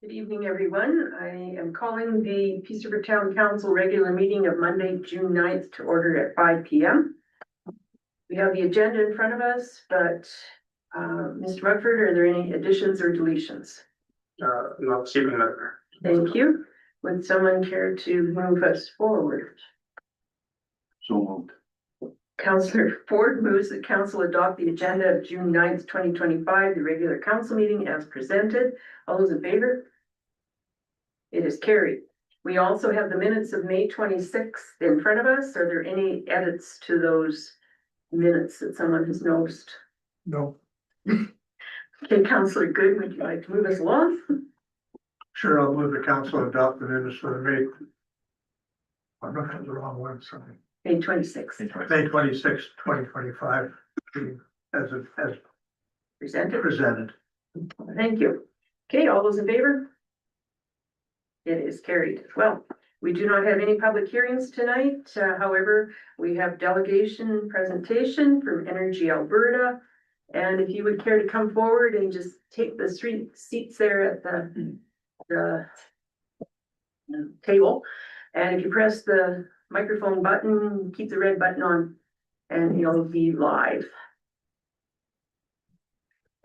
Good evening, everyone. I am calling the Peace River Town Council regular meeting of Monday, June 9th to order at 5 p.m. We have the agenda in front of us, but Mr. Rutherford, are there any additions or deletions? Not keeping that. Thank you. Would someone care to move us forward? So moved. Councillor Ford moves that council adopt the agenda of June 9th, 2025, the regular council meeting as presented. All those in favor? It is carried. We also have the minutes of May 26th in front of us. Are there any edits to those minutes that someone has noticed? No. Okay, Councillor Good, would you like to move us along? Sure, I'll move the council adopt the minutes for the May. I'm looking at the wrong one, sorry. May 26th, May 26th, 2025, as presented. presented. Thank you. Okay, all those in favor? It is carried as well. We do not have any public hearings tonight. However, we have delegation presentation from Energy Alberta. And if you would care to come forward and just take the 3 seats there at the table. And if you press the microphone button, keep the red button on, and you'll be live.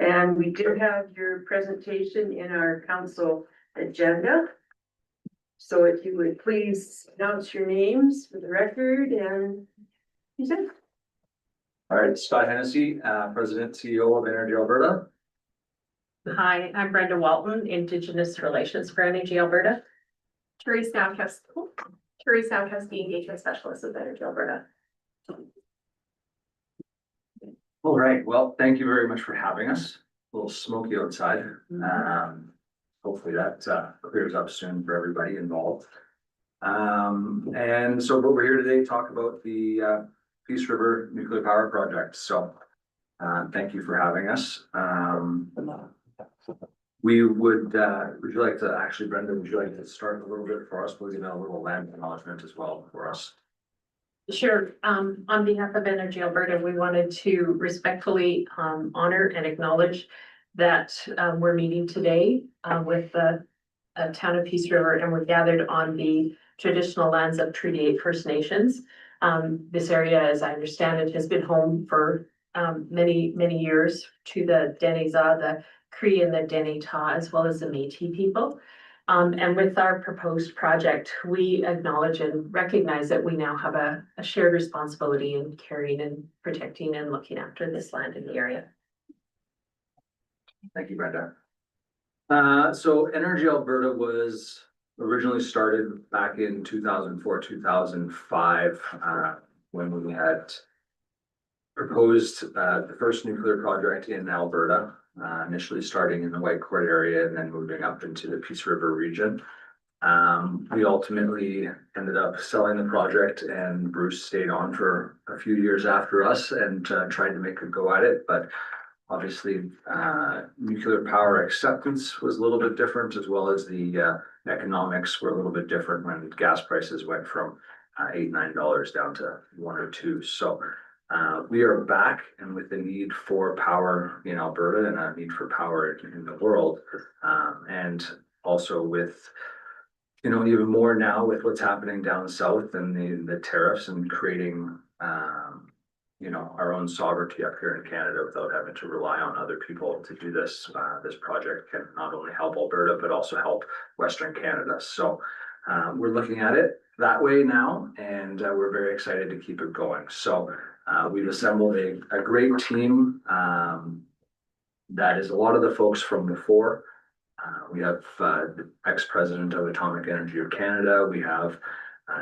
And we do have your presentation in our council agenda. So if you would please announce your names for the record and use it. All right, Scott Hennessy, President, CEO of Energy Alberta. Hi, I'm Brenda Walton, Indigenous Relations for Energy Alberta. Therese Nowkowski, Engagement Specialist with Energy Alberta. All right, well, thank you very much for having us. A little smoky outside. Hopefully that clears up soon for everybody involved. And so, but we're here today to talk about the Peace River Nuclear Power Project. So thank you for having us. We would you like to actually, Brenda, would you like to start a little bit for us, please, and a little land acknowledgement as well for us? Sure. On behalf of Energy Alberta, we wanted to respectfully honor and acknowledge that we're meeting today with the town of Peace River, and we're gathered on the traditional lands of Treaty 8 First Nations. This area, as I understand it, has been home for many years to the Denizah, the Cree and the Denetah, as well as the Métis people. And with our proposed project, we acknowledge and recognize that we now have a shared responsibility in caring and protecting and looking after this land in the area. Thank you, Brenda. So Energy Alberta was originally started back in 2004, 2005, when we had proposed the first nuclear project in Alberta, initially starting in the Whitecourt area and then moving up into the Peace River region. We ultimately ended up selling the project, and Bruce stayed on for a few years after us and tried to make a go at it, but obviously, nuclear power acceptance was a little bit different, as well as the economics were a little bit different when gas prices went from $8, $9 down to $1 or $2. So we are back, and with the need for power in Alberta and a need for power in the world, and also with, you know, even more now with what's happening down south and the tariffs and creating you know, our own sovereignty up here in Canada without having to rely on other people to do this. This project can not only help Alberta, but also help Western Canada. So we're looking at it that way now, and we're very excited to keep it going. So we've assembled a great team that is a lot of the folks from before. We have the ex-president of Atomic Energy of Canada. We have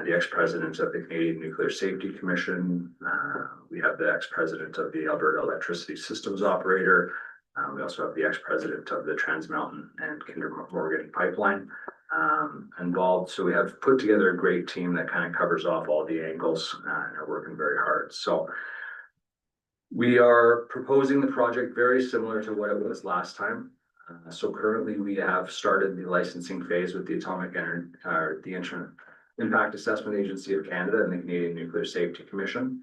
the ex-president of the Canadian Nuclear Safety Commission. We have the ex-president of the Alberta Electricity Systems Operator. We also have the ex-president of the Trans Mountain and Kinder Morgan Pipeline involved. So we have put together a great team that kind of covers off all the angles and are working very hard. So we are proposing the project very similar to what it was last time. So currently we have started the licensing phase with the Atomic Energy, the Impact Assessment Agency of Canada and the Canadian Nuclear Safety Commission,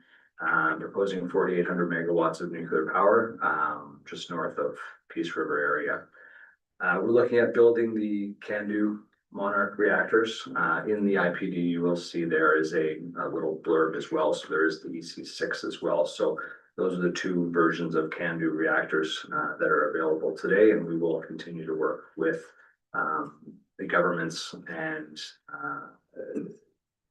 proposing 4,800 megawatts of nuclear power just north of Peace River area. We're looking at building the CANDU Monarch reactors. In the IPD, you will see there is a little blurb as well. So there is the EC6 as well. So those are the two versions of CANDU reactors that are available today, and we will continue to work with the governments and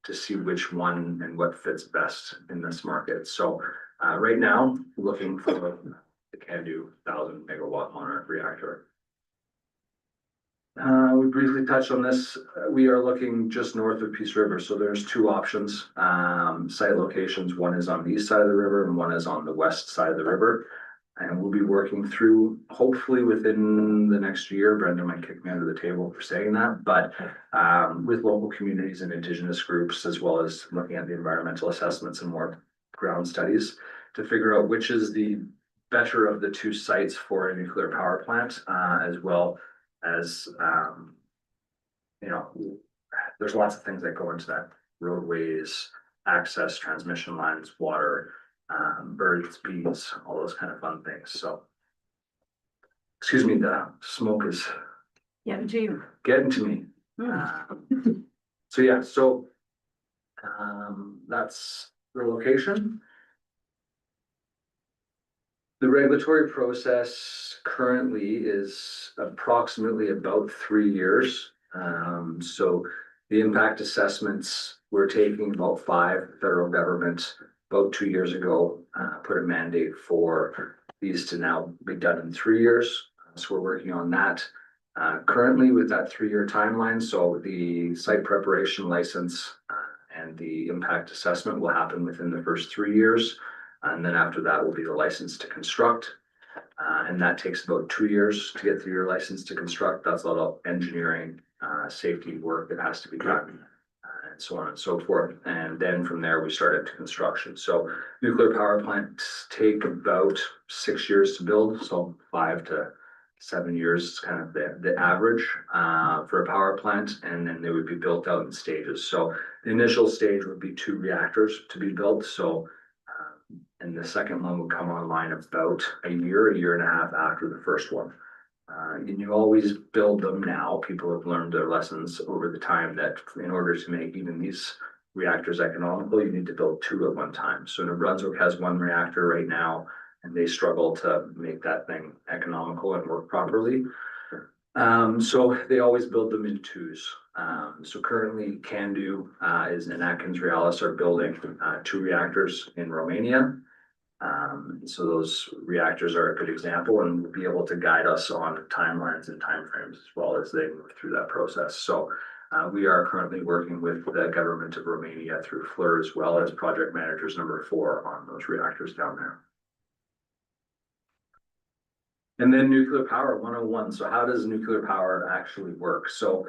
to see which one and what fits best in this market. So right now, looking for the CANDU 1,000 MW Monarch reactor. We briefly touched on this. We are looking just north of Peace River. So there's two options, site locations. One is on the east side of the river and one is on the west side of the river. And we'll be working through, hopefully within the next year. Brenda might kick me under the table for saying that, but with local communities and Indigenous groups, as well as looking at the environmental assessments and more ground studies to figure out which is the better of the two sites for a nuclear power plant, as well as, you know, there's lots of things that go into that: roadways, access, transmission lines, water, birds, bees, all those kind of fun things. So, excuse me, the smoke is Yeah, Jim. getting to me. So yeah, so that's the location. The regulatory process currently is approximately about 3 years. So the impact assessments, we're taking about 5. Federal government about 2 years ago put a mandate for these to now be done in 3 years. So we're working on that currently with that 3-year timeline. So the site preparation license and the impact assessment will happen within the first 3 years. And then after that will be the license to construct. And that takes about 2 years to get through your license to construct. That's a lot of engineering, safety work that has to be done, and so on and so forth. And then from there, we start into construction. So nuclear power plants take about 6 years to build. So 5 to 7 years is kind of the average for a power plant. And then they would be built out in stages. So the initial stage would be 2 reactors to be built. So and the second one would come online about a year and a half after the first one. And you always build them now. People have learned their lessons over the time that in order to make even these reactors economical, you need to build 2 at one time. So New Brunswick has 1 reactor right now, and they struggle to make that thing economical and work properly. So they always build them in 2s. So currently CANDU is in AtkinsRéalis are building 2 reactors in Romania. So those reactors are a good example and will be able to guide us on timelines and timeframes as well as they move through that process. So we are currently working with the government of Romania through FLIR as well as project managers number 4 on those reactors down there. And then nuclear power 101. So how does nuclear power actually work? So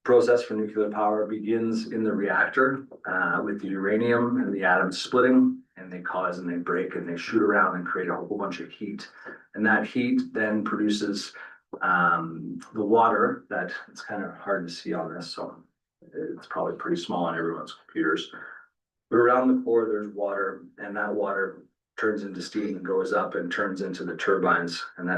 process for nuclear power begins in the reactor with the uranium and the atoms splitting, and they cause and they break and they shoot around and create a whole bunch of heat. And that heat then produces the water that it's kind of hard to see on this. So it's probably pretty small on everyone's computers. But around the core, there's water, and that water turns into steam and goes up and turns into the turbines. And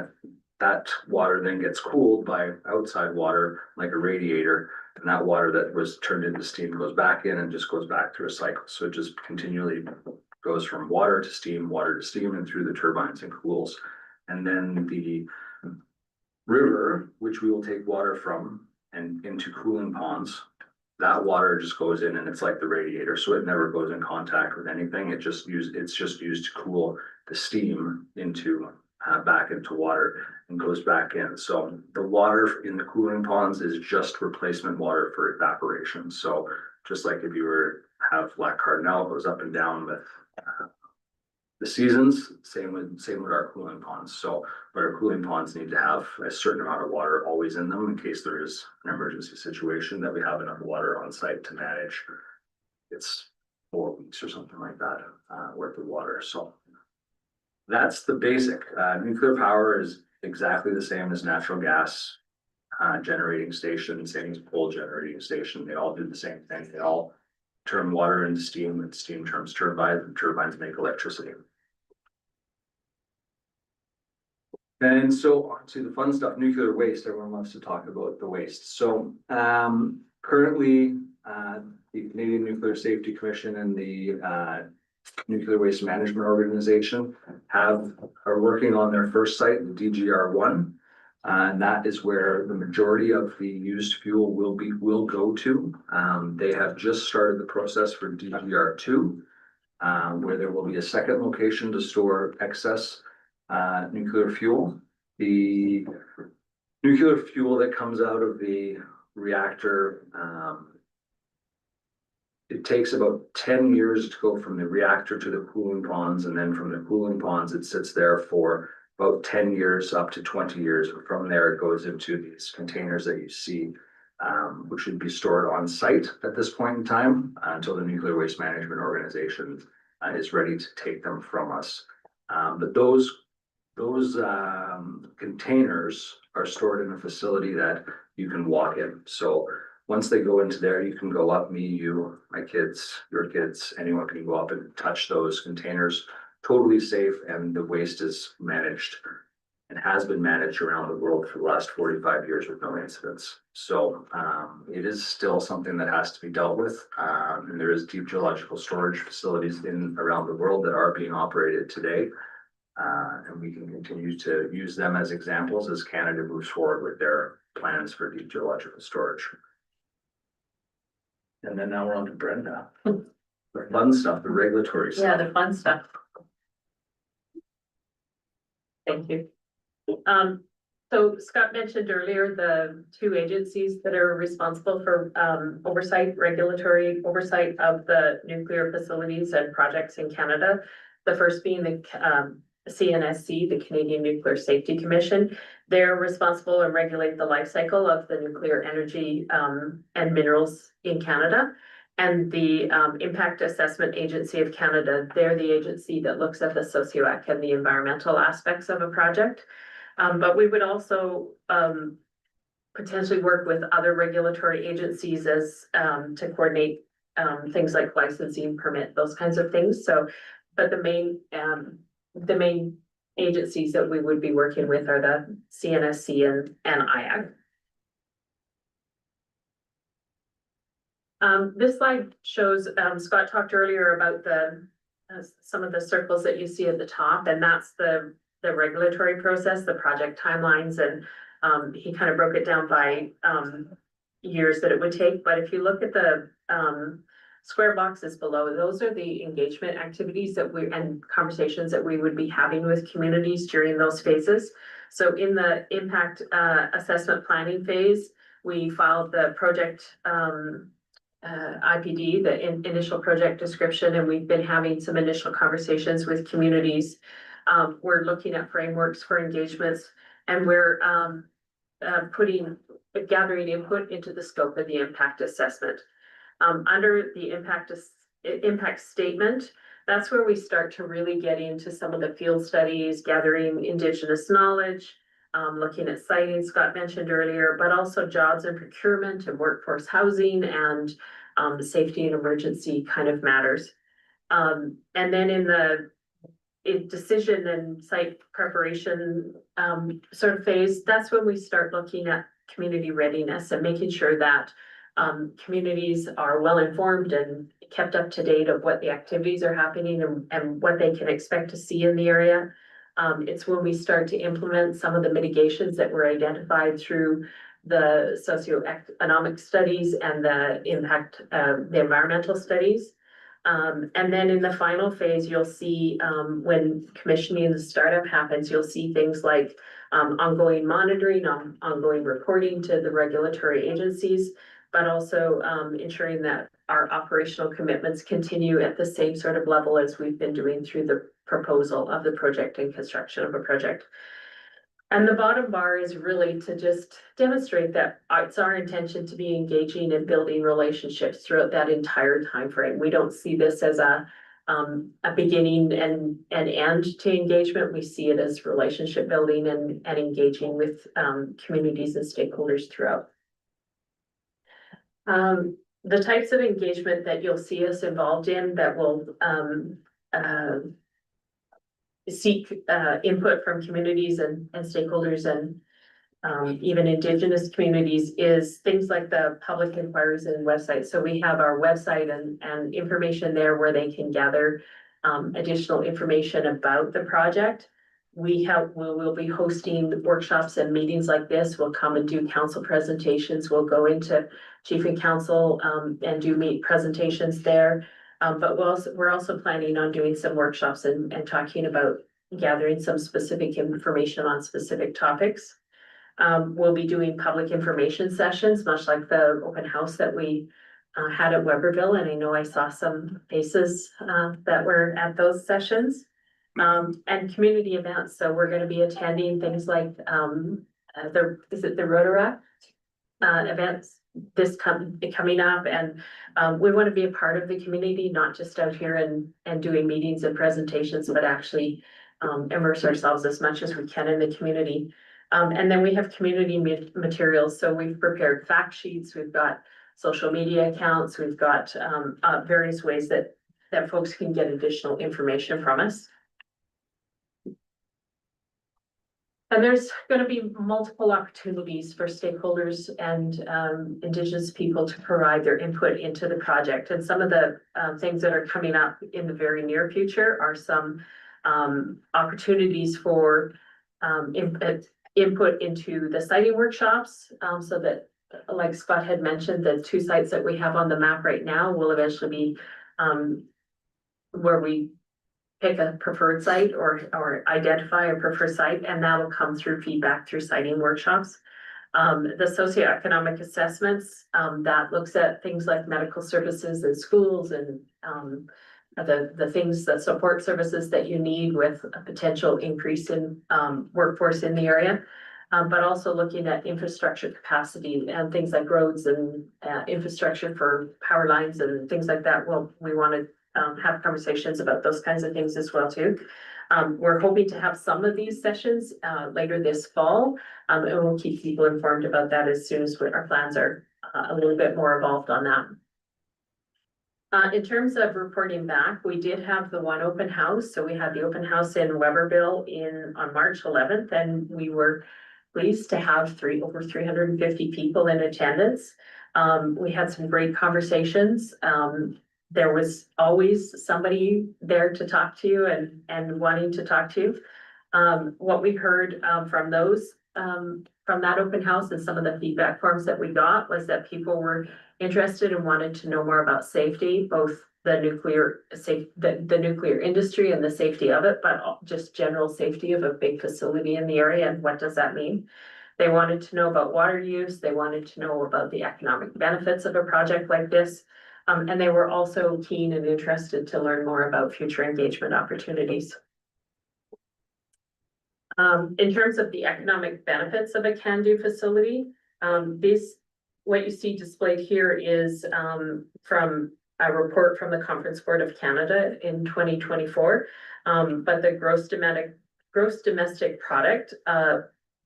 that water then gets cooled by outside water, like a radiator. And that water that was turned into steam goes back in and just goes back through a cycle. So it just continually goes from water to steam, and through the turbines and cools. And then the river, which we will take water from and into cooling ponds, that water just goes in and it's like the radiator. So it never goes in contact with anything. It's just used to cool the steam into back into water and goes back in. So the water in the cooling ponds is just replacement water for evaporation. So just like if you were to have Lac Cardinal, it goes up and down with the seasons, same with our cooling ponds. So, but our cooling ponds need to have a certain amount of water always in them in case there is an emergency situation, that we have enough water on site to manage. It's 4 weeks or something like that worth of water. So that's the basic. Nuclear power is exactly the same as natural gas generating station, same as coal generating station. They all do the same thing. They all turn water into steam, and steam turns turbines, and turbines make electricity. And so on to the fun stuff, nuclear waste. Everyone loves to talk about the waste. So currently, the Canadian Nuclear Safety Commission and the Nuclear Waste Management Organization are working on their first site, the DGR1. And that is where the majority of the used fuel will go to. They have just started the process for DGR2, where there will be a second location to store excess nuclear fuel. The nuclear fuel that comes out of the reactor, it takes about 10 years to go from the reactor to the cooling ponds, and then from the cooling ponds, it sits there for about 10 years up to 20 years. From there, it goes into these containers that you see, which should be stored on site at this point in time until the Nuclear Waste Management Organization is ready to take them from us. But those containers are stored in a facility that you can walk in. So once they go into there, you can go up, me, you, my kids, your kids, anyone can go up and touch those containers. Totally safe, and the waste is managed and has been managed around the world for the last 45 years with no incidents. So it is still something that has to be dealt with. And there is deep geological storage facilities around the world that are being operated today. And we can continue to use them as examples as Canada moves forward with their plans for deep geological storage. And then now we're on to Brenda. The fun stuff, the regulatory stuff. Yeah, the fun stuff. Thank you. So Scott mentioned earlier the two agencies that are responsible for regulatory oversight of the nuclear facilities and projects in Canada. The first being the CNSC, the Canadian Nuclear Safety Commission. They're responsible and regulate the life cycle of the nuclear energy and minerals in Canada. And the Impact Assessment Agency of Canada, they're the agency that looks at the socioeconomic and the environmental aspects of a project. But we would also potentially work with other regulatory agencies as to coordinate things like licensing, permit, those kinds of things. So, but the main agencies that we would be working with are the CNSC and IAG. This slide shows, Scott talked earlier about some of the circles that you see at the top, and that's the regulatory process, the project timelines, and he kind of broke it down by years that it would take. But if you look at the square boxes below, those are the engagement activities and conversations that we would be having with communities during those phases. So in the impact assessment planning phase, we filed the project IPD, the initial project description, and we've been having some initial conversations with communities. We're looking at frameworks for engagements, and we're gathering input into the scope of the impact assessment. Under the impact statement, that's where we start to really get into some of the field studies, gathering Indigenous knowledge, looking at siting, Scott mentioned earlier, but also jobs and procurement and workforce housing and safety and emergency kind of matters. And then in the decision and site preparation sort of phase, that's when we start looking at community readiness and making sure that communities are well informed and kept up to date of what the activities are happening and what they can expect to see in the area. It's when we start to implement some of the mitigations that were identified through the socioeconomic studies and the environmental studies. And then in the final phase, you'll see when commissioning the startup happens, you'll see things like ongoing monitoring, ongoing reporting to the regulatory agencies, but also ensuring that our operational commitments continue at the same sort of level as we've been doing through the proposal of the project and construction of a project. And the bottom bar is really to just demonstrate that it's our intention to be engaging and building relationships throughout that entire timeframe. We don't see this as a beginning and end to engagement. We see it as relationship building and engaging with communities and stakeholders throughout. The types of engagement that you'll see us involved in that will seek input from communities and stakeholders and even Indigenous communities is things like the public inquiries and website. So we have our website and information there where they can gather additional information about the project. We will be hosting workshops and meetings like this. We'll come and do council presentations. We'll go into chief and council and do meet presentations there. But we're also planning on doing some workshops and talking about gathering some specific information on specific topics. We'll be doing public information sessions, much like the open house that we had at Weberville, and I know I saw some faces that were at those sessions. And community events, so we're gonna be attending things like is it the Rotaract events coming up, and we want to be a part of the community, not just out here and doing meetings and presentations, but actually immerse ourselves as much as we can in the community. And then we have community materials, so we've prepared fact sheets, we've got social media accounts, we've got various ways that folks can get additional information from us. And there's gonna be multiple opportunities for stakeholders and Indigenous people to provide their input into the project. And some of the things that are coming up in the very near future are some opportunities for input into the siting workshops, so that, like Scott had mentioned, the 2 sites that we have on the map right now will eventually be where we pick a preferred site or identify a preferred site, and that'll come through feedback through siting workshops. The socioeconomic assessments, that looks at things like medical services and schools and the things that support services that you need with a potential increase in workforce in the area. But also looking at infrastructure capacity and things like roads and infrastructure for power lines and things like that. Well, we want to have conversations about those kinds of things as well too. We're hoping to have some of these sessions later this fall, and we'll keep people informed about that as soon as our plans are a little bit more evolved on that. In terms of reporting back, we did have the one open house. So we had the open house in Weberville on March 11th, and we were pleased to have over 350 people in attendance. We had some great conversations. There was always somebody there to talk to you and wanting to talk to you. What we heard from that open house and some of the feedback forms that we got was that people were interested and wanted to know more about safety, both the nuclear industry and the safety of it, but just general safety of a big facility in the area and what does that mean. They wanted to know about water use. They wanted to know about the economic benefits of a project like this. And they were also keen and interested to learn more about future engagement opportunities. In terms of the economic benefits of a CANDU facility, what you see displayed here is from a report from the Conference Board of Canada in 2024. But the gross domestic product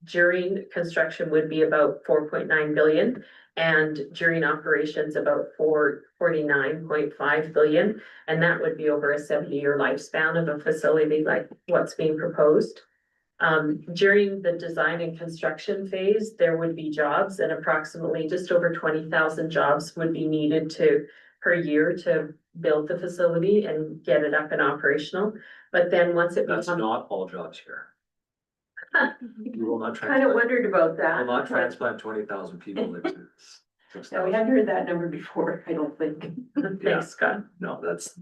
during construction would be about 4.9 billion, and during operations about 49.5 billion, and that would be over a 70-year lifespan of a facility like what's being proposed. During the design and construction phase, there would be jobs, and approximately just over 20,000 jobs would be needed per year to build the facility and get it up and operational. But then once it That's becomes not all jobs here. We will not Kind of transplant, wondered about we will that. not transplant 20,000 people into Yeah, we 6,000. haven't heard that number before, I don't think. Thanks, Scott. No, that's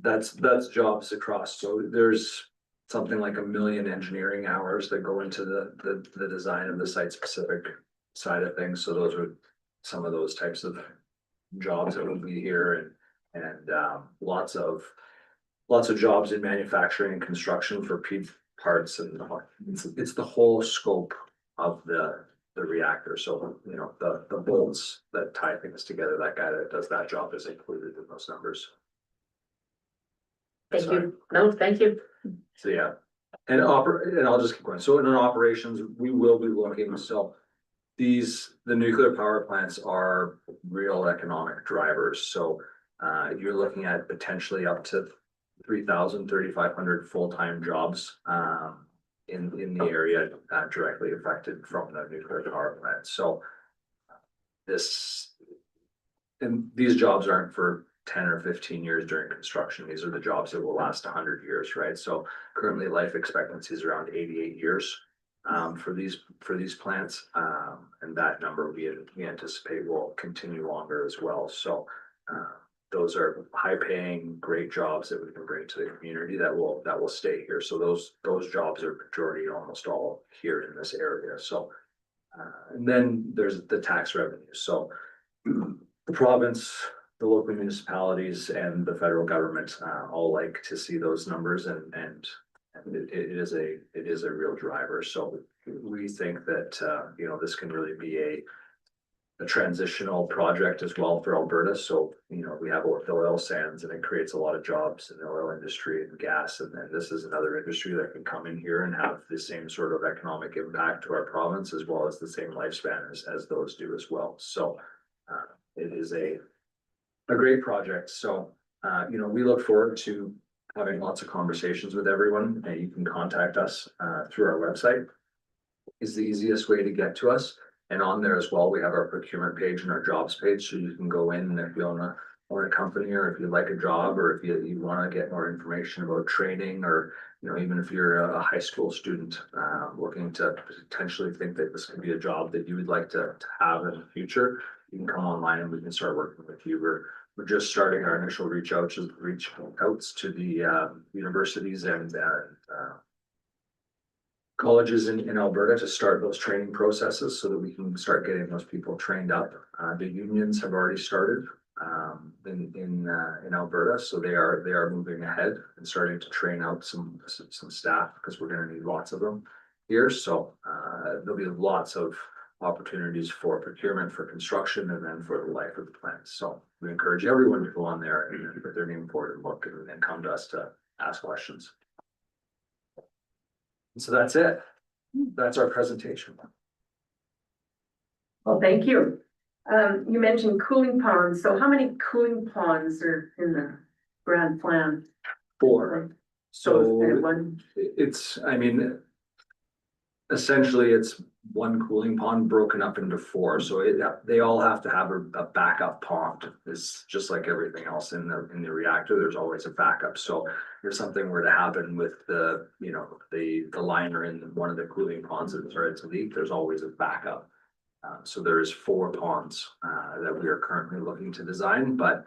jobs across. So there's something like 1 million engineering hours that go into the design of the site specific side of things. So those are some of those types of jobs that will be here, and lots of jobs in manufacturing and construction for parts, and it's the whole scope of the reactor. So, you know, the bolts that tie things together, that guy that does that job is included in those numbers. Thank Sorry. you. No, thank you. So, yeah, and I'll just keep going. So in our operations, we will be looking, so the nuclear power plants are real economic drivers. So you're looking at potentially up to 3,500 full-time jobs, in the area directly affected from the nuclear power plant. So and these jobs aren't for 10 or 15 years during construction. These are the jobs that will last 100 years, right? So currently life expectancy is around 88 years for these plants. And that number we anticipate will continue longer as well. So those are high paying, great jobs that we can bring to the community that will stay here. So those jobs are majority, almost all here in this area. So and then there's the tax revenue. So the province, the local municipalities and the federal government all like to see those numbers, and it is a real driver. So we think that this can really be a transitional project as well for Alberta. So we have the oil sands, and it creates a lot of jobs in the oil industry and gas, and then this is another industry that can come in here and have the same sort of economic impact to our province, as well as the same lifespan as those do as well. So it is a great project. So we look forward to having lots of conversations with everyone. And you can contact us through our website is the easiest way to get to us. And on there as well, we have our procurement page and our jobs page, so you can go in, and if you own a company, or if you like a job, or if you want to get more information about training, or even if you're a high school student looking to potentially think that this could be a job that you would like to have in the future, you can come online and we can start working with you. We're just starting our initial reach outs to the universities and colleges in Alberta to start those training processes, so that we can start getting those people trained up. The unions have already started in Alberta, so they are moving ahead and starting to train out some staff, because we're going to need lots of them here. So there'll be lots of opportunities for procurement, for construction, and then for the life of the plant. So we encourage everyone to go on there and put their name forward and look, and come to us to ask questions. So that's it. That's our presentation. Well, thank you. You mentioned cooling ponds. So how many cooling ponds are in the grand plan? 4. So So one, essentially it's one cooling pond broken up into 4. So they all have to have a backup pond. It's just like everything else in the reactor. There's always a backup. So if something were to happen with the liner in one of the cooling ponds that started to leak, there's always a backup. So there is 4 ponds that we are currently looking to design, but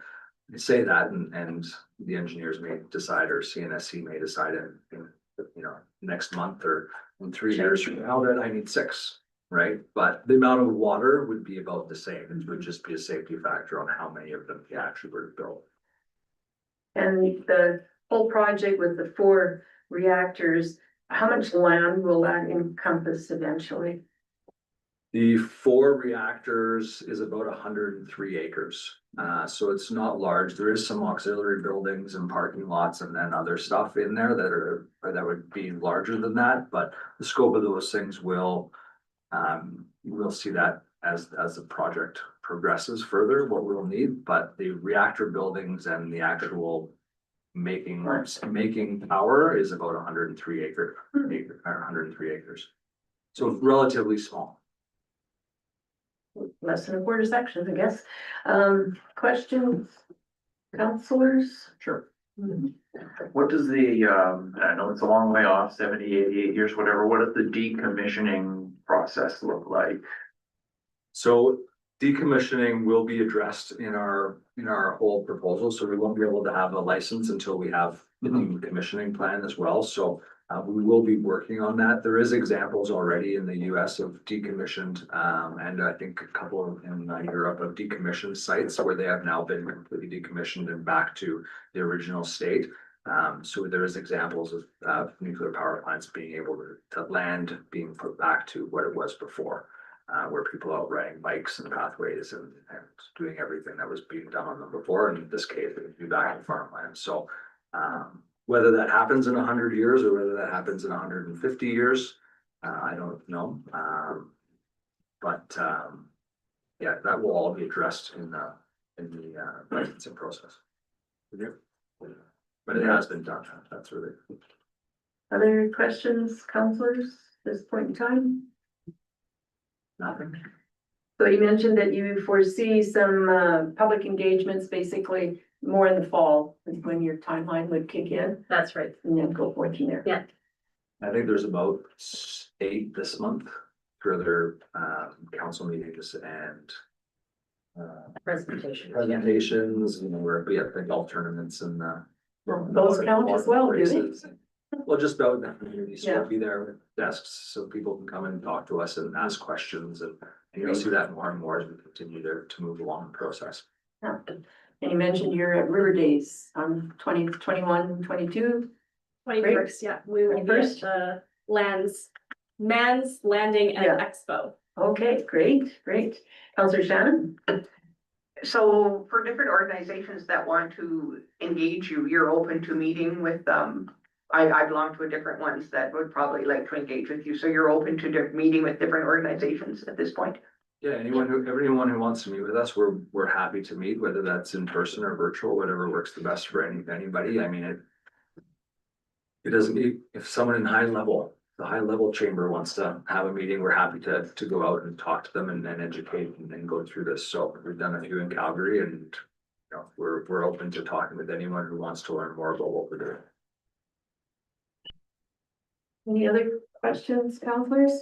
I say that and the engineers may decide, or CNSC may decide in next month or in 3 years from now that I need 6, right? But the amount of water would be about the same. It would just be a safety factor on how many of them you actually were to build. and the whole project with the 4 reactors, how much land will that encompass eventually? The 4 reactors is about 103 acres. So it's not large. There is some auxiliary buildings and parking lots and then other stuff in there that would be larger than that. But the scope of those things we'll see that as the project progresses further, what we'll need. But the reactor buildings and the actual making power is about 103 acres. So relatively small. Less than a quarter section, I guess. Questions, counselors? Sure. What does I know it's a long way off, 70, 88 years, whatever, what does the decommissioning process look like? So decommissioning will be addressed in our whole proposal, so we won't be able to have a license until we have the decommissioning plan as well. So we will be working on that. There is examples already in the US of decommissioned, and I think a couple in Europe of decommissioned sites where they have now been completely decommissioned and back to the original state. So there is examples of nuclear power plants being able to land being put back to what it was before, where people are out riding bikes and pathways and doing everything that was being done on them before. And in this case, it would be back in farmland. So whether that happens in 100 years or whether that happens in 150 years, I don't know. Yeah, that will all be addressed in the licensing process. but it has been done, that's really. Other questions, counselors, at this point in time? Nothing. So you mentioned that you foresee some public engagements, basically more in the fall is when your timeline would kick in That's right. and then go forth from there. Yeah. I think there's about 8 this month for their council meetings and. Presentation. Presentations, and we're, we have the golf tournaments and Those count as well, do they? races. Well, just about in the community, so Yeah. we'll be there with desks, so people can come and talk to us and ask questions, and you'll see that more and more as we continue to move along the process. Yeah. And you mentioned you're at River Days on 20th, 21, 22. 21st, yeah, we will be at 21st. the Man's Landing and Yeah. Expo. Okay, great, great. Counselor Shannon? So for different organizations that want to engage you, you're open to meeting with I belong to a different ones that would probably like to engage with you, so you're open to meeting with different organizations at this point? Yeah, anyone who wants to meet with us, we're happy to meet, whether that's in person or virtual, whatever works the best for anybody. I mean, it doesn't need, if someone in the high level chamber wants to have a meeting, we're happy to go out and talk to them and educate and go through this. So we've done a few in Calgary, and you know, we're open to talking with anyone who wants to learn more about what we're doing. Any other questions, counselors?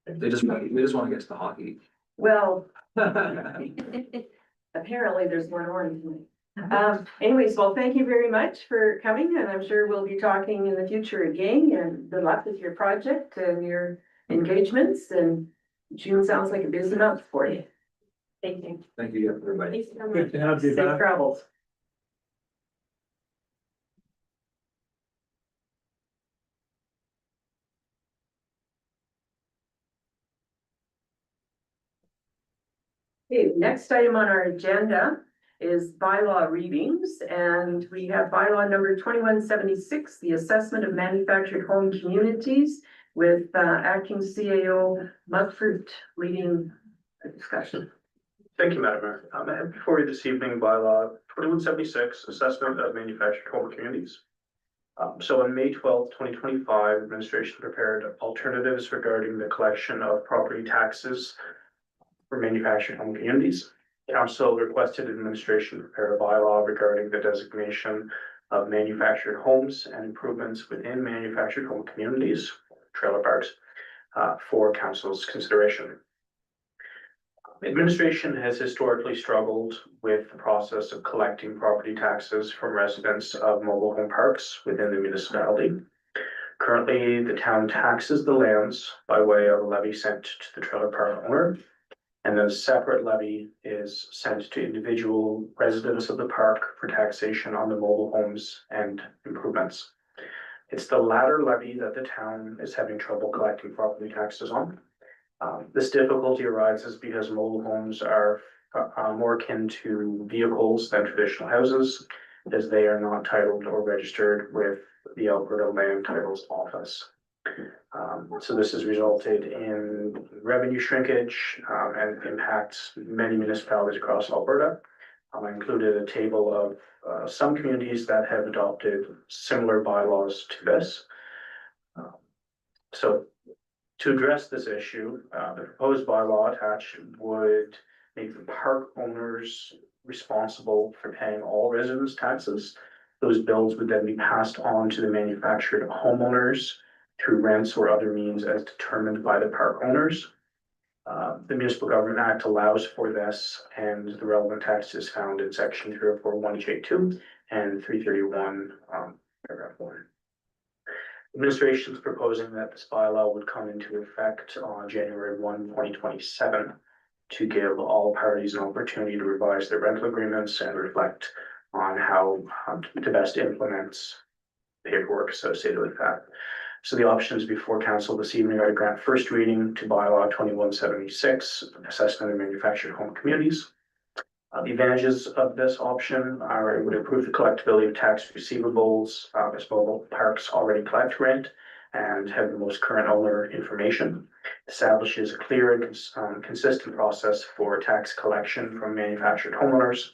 We just want to get to the hockey. Well, apparently there's one orange. Anyways, well, thank you very much for coming, and I'm sure we'll be talking in the future again, and good luck with your project and your engagements, and June sounds like a busy month for you. Thank you. Thank you, everybody. Thanks so much. Good to have you Safe back. travels. Okay, next item on our agenda is bylaw readings, and we have bylaw number 2176, the assessment of manufactured home communities, with acting CAO Mugford leading the discussion. Thank you, Madam Mayor. I have before you this evening bylaw 2176, assessment of manufactured home communities. So on May 12th, 2025, administration prepared alternatives regarding the collection of property taxes for manufactured home communities. Council requested administration prepare a bylaw regarding the designation of manufactured homes and improvements within manufactured home communities, trailer parks, for council's consideration. Administration has historically struggled with the process of collecting property taxes from residents of mobile home parks within the municipality. Currently, the town taxes the lands by way of a levy sent to the trailer park owner, and then a separate levy is sent to individual residents of the park for taxation on the mobile homes and improvements. It's the latter levy that the town is having trouble collecting property taxes on. This difficulty arises because mobile homes are more akin to vehicles than traditional houses, as they are not titled or registered with the Alberta Land Titles Office. So this has resulted in revenue shrinkage and impacts many municipalities across Alberta. I included a table of some communities that have adopted similar bylaws to this. So to address this issue, the proposed bylaw attached would make the park owners responsible for paying all residents' taxes. Those bills would then be passed on to the manufactured homeowners through rents or other means as determined by the park owners. The Municipal Government Act allows for this, and the relevant text is found in section 304(1)(j)(2) and 331, paragraph 1. Administration is proposing that this bylaw would come into effect on January 1, 2027, to give all parties an opportunity to revise their rental agreements and reflect on how to best implement paperwork associated with that. So the options before council this evening are to grant first reading to bylaw 2176, assessment of manufactured home communities. The advantages of this option are it would improve the collectability of tax receivables, as mobile parks already collect rent and have the most current owner information. Establishes a clear and consistent process for tax collection from manufactured homeowners.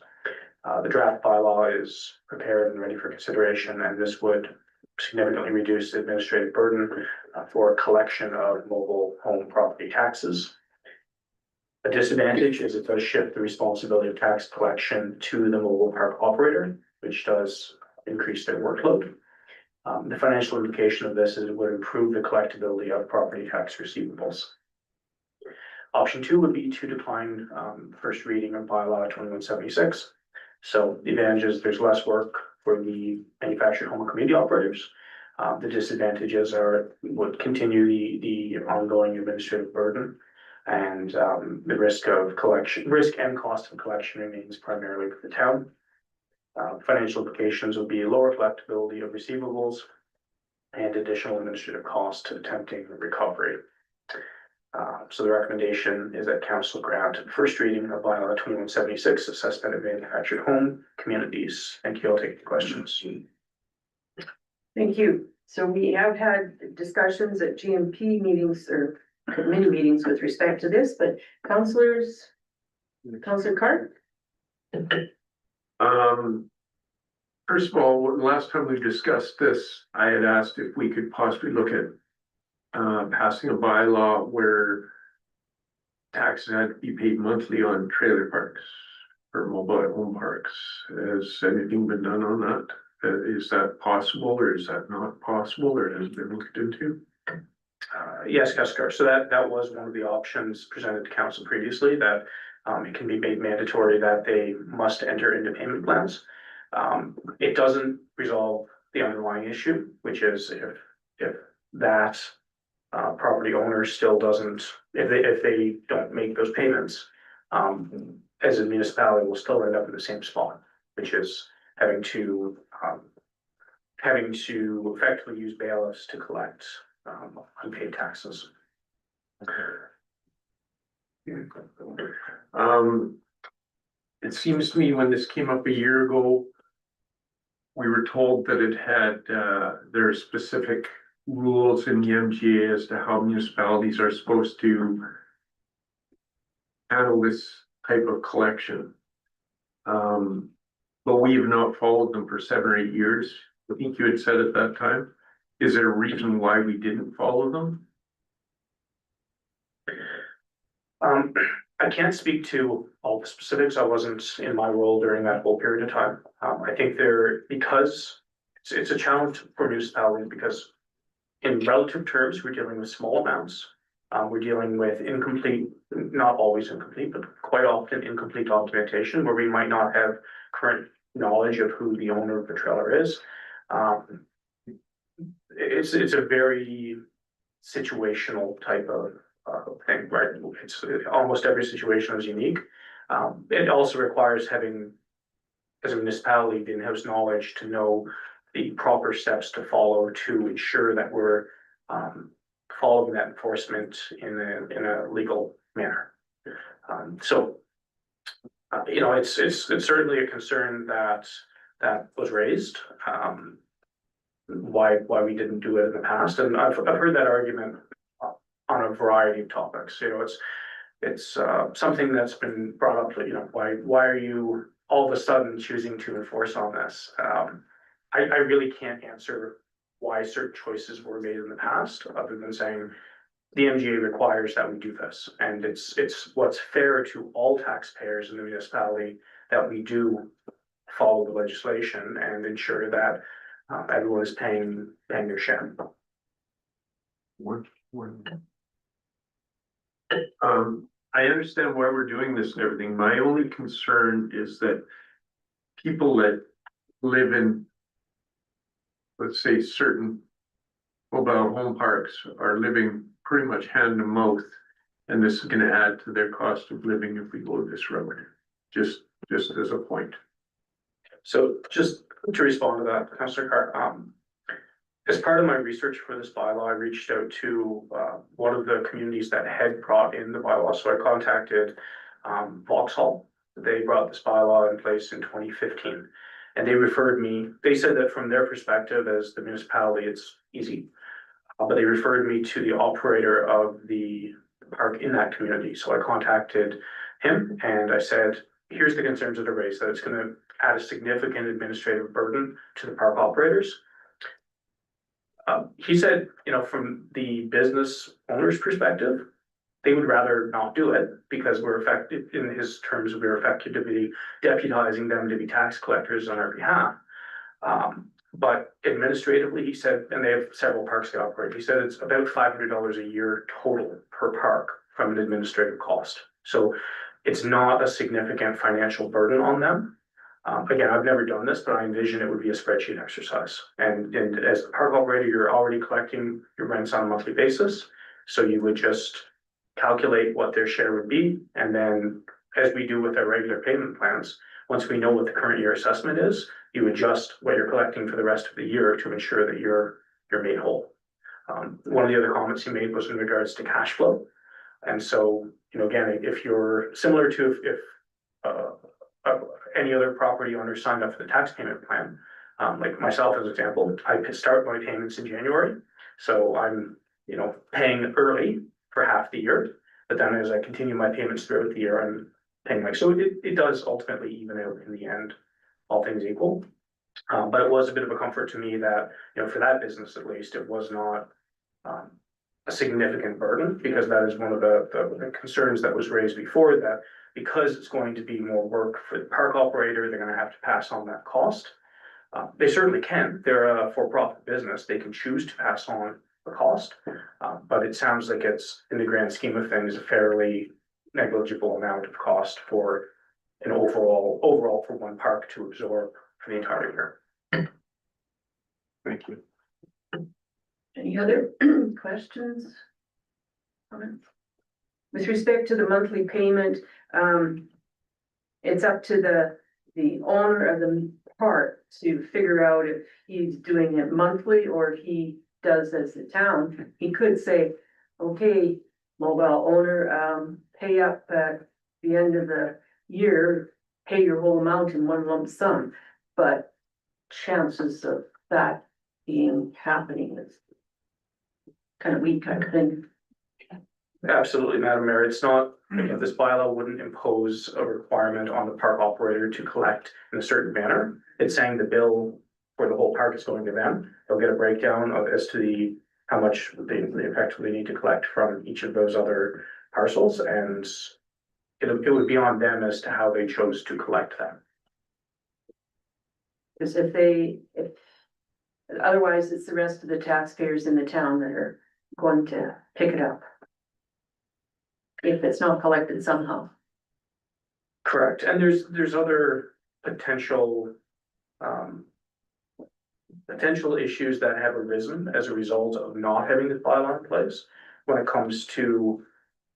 The draft bylaw is prepared and ready for consideration, and this would significantly reduce the administrative burden for collection of mobile home property taxes. A disadvantage is it does shift the responsibility of tax collection to the mobile park operator, which does increase their workload. The financial implication of this is it would improve the collectability of property tax receivables. Option 2 would be to decline first reading of bylaw 2176. So the advantage is there's less work for the manufactured home and community operators. The disadvantages would continue the ongoing administrative burden, and the risk and cost of collection remains primarily for the town. Financial implications would be lower collectability of receivables and additional administrative cost to attempting recovery. So the recommendation is that council grant first reading of bylaw 2176, assessment of manufactured home communities. Thank you. I'll take the questions. Thank you. So we have had discussions at GMP meetings or committee meetings with respect to this, but councilors, Councilor Cart? First of all, last time we discussed this, I had asked if we could possibly look at passing a bylaw where taxes had to be paid monthly on trailer parks or mobile home parks. Has anything been done on that? Is that possible, or is that not possible, or has it been looked into? Yes, Councilor. So that was one of the options presented to council previously, that it can be made mandatory that they must enter into payment plans. It doesn't resolve the underlying issue, which is if that property owner still doesn't, if they don't make those payments, as a municipality will still end up in the same spot, which is having to effectively use bailiffs to collect unpaid taxes. It seems to me when this came up a year ago, we were told that it had, there are specific rules in the MGA as to how municipalities are supposed to handle this type of collection. But we have not followed them for 7 or 8 years. I think you had said at that time. Is there a reason why we didn't follow them? I can't speak to all the specifics. I wasn't in my role during that whole period of time. I think because it's a challenge for municipalities, because in relative terms, we're dealing with small amounts. We're dealing with incomplete, not always incomplete, but quite often incomplete documentation where we might not have current knowledge of who the owner of the trailer is. It's a very situational type of thing, right? It's almost every situation is unique. It also requires having, as a municipality, the in-house knowledge to know the proper steps to follow to ensure that we're following that enforcement in a legal manner. You know, it's certainly a concern that was raised. Why we didn't do it in the past, and I've heard that argument on a variety of topics. You know, it's something that's been brought up. You know, why are you all of a sudden choosing to enforce on this? I really can't answer why certain choices were made in the past, other than saying the MGA requires that we do this, and it's what's fair to all taxpayers in the municipality that we do follow the legislation and ensure that everyone is paying their share. I understand why we're doing this and everything. My only concern is that people that live in, let's say, certain mobile home parks are living pretty much hand to mouth, and this is going to add to their cost of living if we go this road. Just as a point. So just to respond to that, Councillor Cart, as part of my research for this bylaw, I reached out to one of the communities that had brought in the bylaw. So I contacted Vauxhall. They brought this bylaw in place in 2015, and they referred me. They said that from their perspective as the municipality, it's easy, but they referred me to the operator of the park in that community. So I contacted him and I said, here's the concerns that are raised, that it's going to add a significant administrative burden to the park operators. He said, you know, from the business owner's perspective, they would rather not do it because we're effective, in his terms, we're effectively deputizing them to be tax collectors on our behalf. But administratively, he said, and they have several parks they operate, he said it's about $500 a year total per park from an administrative cost. So it's not a significant financial burden on them. Again, I've never done this, but I envision it would be a spreadsheet exercise. And as a park operator, you're already collecting your rents on a monthly basis. So you would just calculate what their share would be. And then, as we do with our regular payment plans, once we know what the current year assessment is, you adjust what you're collecting for the rest of the year to ensure that you're made whole. One of the other comments he made was in regards to cash flow. And so, you know, again, if you're similar to if any other property owner signed up for the tax payment plan, like myself as an example, I could start my payments in January. So I'm, you know, paying early for half the year, but then as I continue my payments throughout the year, I'm paying like, so it does ultimately even out in the end, all things equal. But it was a bit of a comfort to me that, you know, for that business at least, it was not a significant burden, because that is one of the concerns that was raised before, that because it's going to be more work for the park operator, they're gonna have to pass on that cost. They certainly can. They're a for-profit business. They can choose to pass on the cost. But it sounds like it's, in the grand scheme of things, a fairly negligible amount of cost for an overall for one park to absorb for the entire year. Thank you. Any other questions? Comments? With respect to the monthly payment, it's up to the owner of the park to figure out if he's doing it monthly or if he does as the town. He could say, okay, mobile owner, pay up at the end of the year, pay your whole amount in one lump sum. But chances of that happening is kind of weak, kind of thing. Absolutely, Madam Mayor. It's not, you know, this bylaw wouldn't impose a requirement on the park operator to collect in a certain manner. It's saying the bill for the whole park is going to them. They'll get a breakdown of as to how much they effectively need to collect from each of those other parcels, and it would be on them as to how they chose to collect them. Because if otherwise it's the rest of the taxpayers in the town that are going to pick it up. If it's not collected somehow. Correct, and there's other potential issues that have arisen as a result of not having this bylaw in place when it comes to,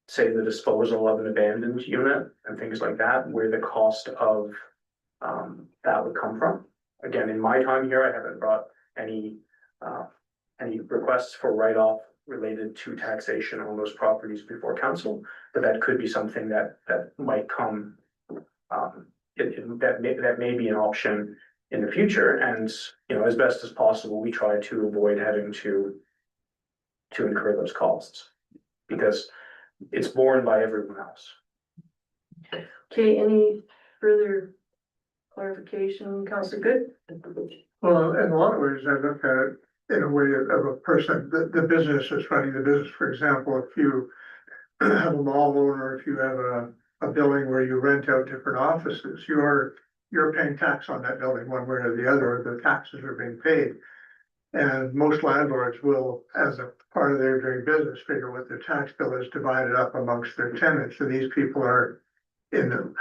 say, the disposal of an abandoned unit and things like that, where the cost of that would come from. Again, in my time here, I haven't brought any requests for write-off related to taxation on those properties before council, but that could be something that might come. That may be an option in the future, and you know, as best as possible, we try to avoid having to incur those costs, because it's borne by everyone else. Okay, any further clarification, Councilor Good? Well, in a lot of ways, I look at it in a way of a person, the business is running the business. For example, if you have a mall owner, if you have a building where you rent out different offices, you're paying tax on that building one way or the other, the taxes are being paid. And most landlords will, as a part of their doing business, figure what their tax bill is divided up amongst their tenants. And these people are in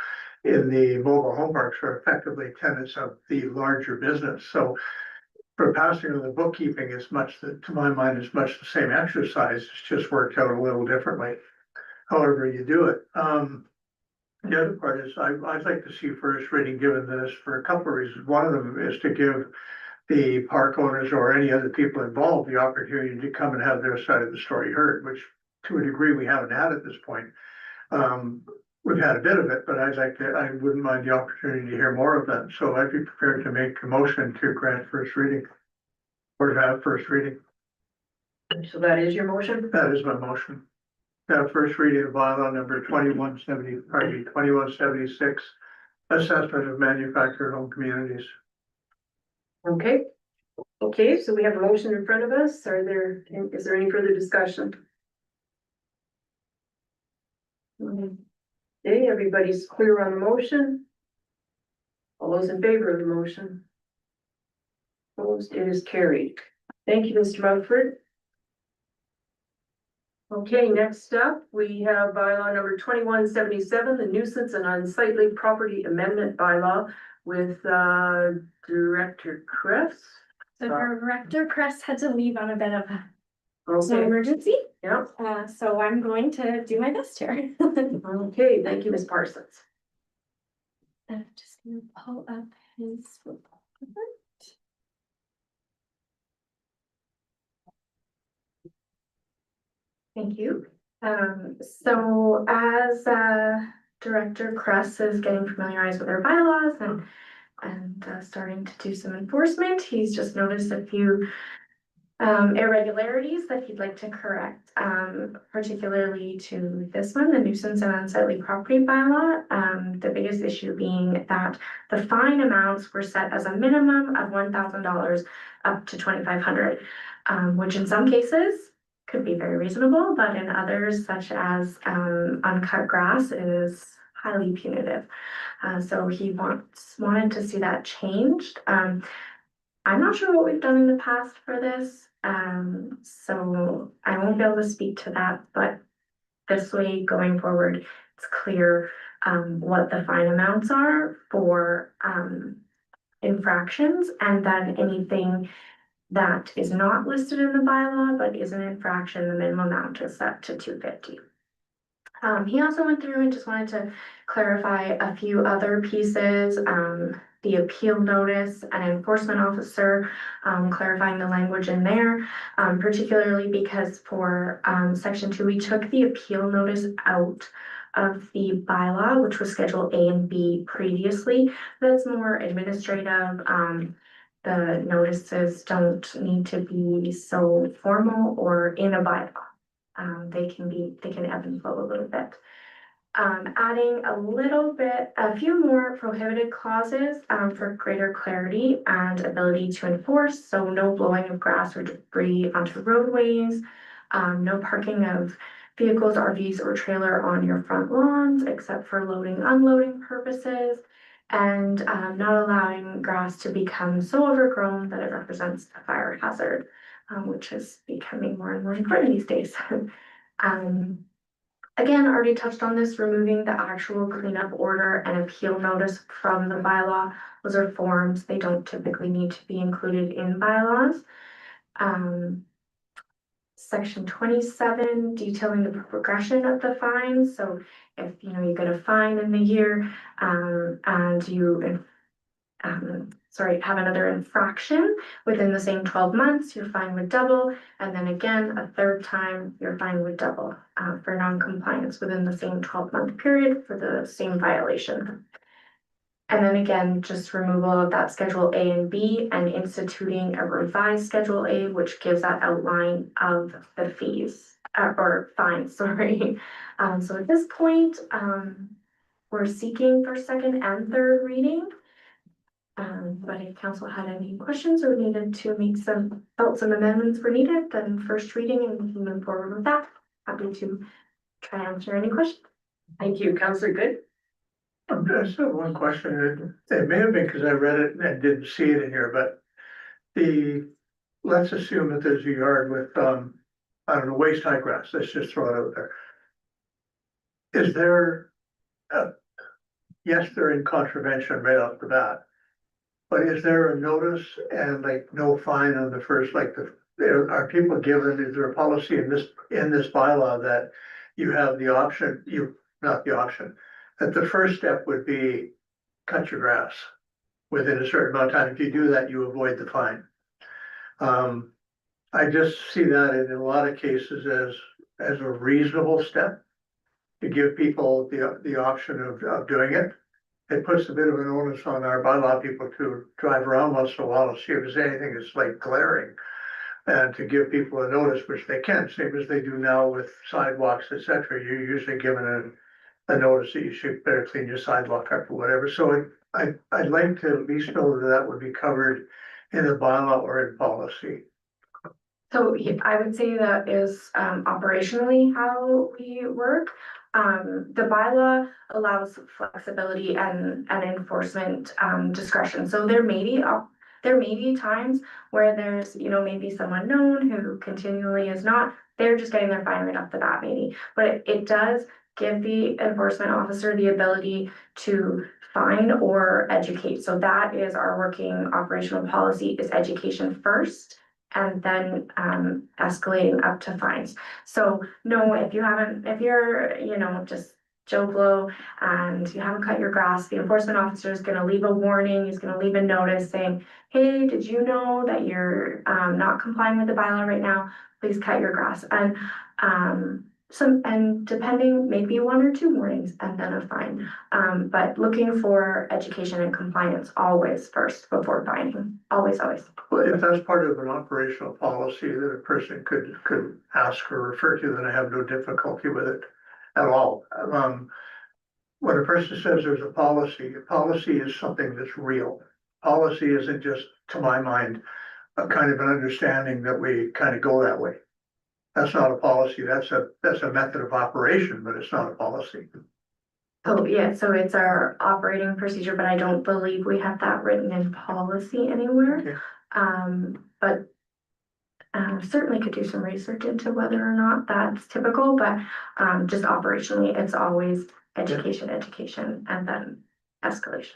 the mobile home parks are effectively tenants of the larger business. So for passing on the bookkeeping is much, to my mind, is much the same exercise. It's just worked out a little differently. However you do it. The other part is I'd like to see first reading given this for a couple of reasons. One of them is to give the park owners or any other people involved the opportunity to come and have their side of the story heard, which to a degree we haven't had at this point. We've had a bit of it, but I wouldn't mind the opportunity to hear more of that. So I'd be prepared to make a motion to grant first reading or to have first reading. So that is your motion? That is my motion. To have first reading of bylaw number 2176 assessment of manufactured home communities. Okay. Okay, so we have a motion in front of us. Is there any further discussion? Okay, everybody's clear on the motion? All those in favor of the motion? Opposed, it is carried. Thank you, Mr. Mumford. Okay, next up, we have bylaw number 2177, the nuisance and unsightly property amendment bylaw with Director Kress. So Director Cress had to leave on a bit of an Okay, emergency, yeah, so I'm going to do my best here. okay, thank you, Ms. Parsons. I'm just gonna pull up his report. Thank you. So as Director Kress is getting familiarized with our bylaws and starting to do some enforcement, he's just noticed a few irregularities that he'd like to correct, particularly to this one, the nuisance and unsightly property bylaw. The biggest issue being that the fine amounts were set as a minimum of $1,000 up to $2,500, which in some cases could be very reasonable, but in others, such as uncut grass, is highly punitive. So he wanted to see that changed. I'm not sure what we've done in the past for this, so I won't be able to speak to that, but this way going forward, it's clear what the fine amounts are for infractions, and then anything that is not listed in the bylaw but is an infraction, the minimum amount is set to $250. He also went through and just wanted to clarify a few other pieces. The appeal notice and enforcement officer, clarifying the language in there, particularly because for section 2, we took the appeal notice out of the bylaw, which was schedule A and B previously. That's more administrative. The notices don't need to be so formal or in a bylaw. They can ebb and flow a little bit. Adding a few more prohibited clauses for greater clarity and ability to enforce. So no blowing of grass or debris onto roadways, no parking of vehicles, RVs, or trailer on your front lawns except for loading, unloading purposes, and not allowing grass to become so overgrown that it represents a fire hazard, which is becoming more and more important these days. Again, already touched on this, removing the actual cleanup order and appeal notice from the bylaw. Those are forms, they don't typically need to be included in bylaws. Section 27, detailing the progression of the fine. So if you get a fine in the year and you have another infraction within the same 12 months, your fine would double. And then again, a third time, your fine would double for non-compliance within the same 12-month period for the same violation. And then again, just removal of that schedule A and B and instituting a revised schedule A, which gives that outline of the fees or fines, sorry. So at this point, we're seeking for second and third reading. But if council had any questions or needed to make some amendments were needed, then first reading and we can move forward with that. Happy to try and answer any questions. Thank you, Councillor Good. I just have one question. It may have been because I read it and didn't see it in here, but let's assume that there's a yard with, I don't know, waist high grass. Let's just throw it out there. Is there, yes, they're in contravention right off the bat, but is there a notice and like no fine on the first, are people given, is there a policy in this bylaw that you have the option, not the option, that the first step would be cut your grass within a certain amount of time. If you do that, you avoid the fine. I just see that in a lot of cases as a reasonable step to give people the option of doing it. It puts a bit of an onus on our bylaw people to drive around once in a while and see if there's anything that's like glaring. And to give people a notice, which they can, same as they do now with sidewalks, etc. You're usually given a notice that you should better clean your sidewalk up or whatever. So I'd like to at least know that that would be covered in the bylaw or in policy. So I would say that is operationally how we work. The bylaw allows flexibility and enforcement discretion. So there may be times where there's, maybe someone known who continually is not, they're just getting their fine right off the bat maybe. But it does give the enforcement officer the ability to fine or educate. So that is our working operational policy, is education first and then escalating up to fines. So no, if you're, just Joe Blow and you haven't cut your grass, the enforcement officer is gonna leave a warning, he's gonna leave a notice saying, hey, did you know that you're not complying with the bylaw right now? Please cut your grass. And and depending, maybe 1 or 2 warnings and then a fine. But looking for education and compliance always first before fining, always. Well, if that's part of an operational policy that a person could ask or refer to, then I have no difficulty with it at all. When a person says there's a policy is something that's real. Policy isn't just, to my mind, a kind of an understanding that we kind of go that way. That's not a policy, that's a method of operation, but it's not a policy. Oh, yeah, so it's our operating procedure, but I don't believe we have that written in policy anywhere. Okay. But certainly could do some research into whether or not that's typical, but just operationally, it's always education, and then escalation.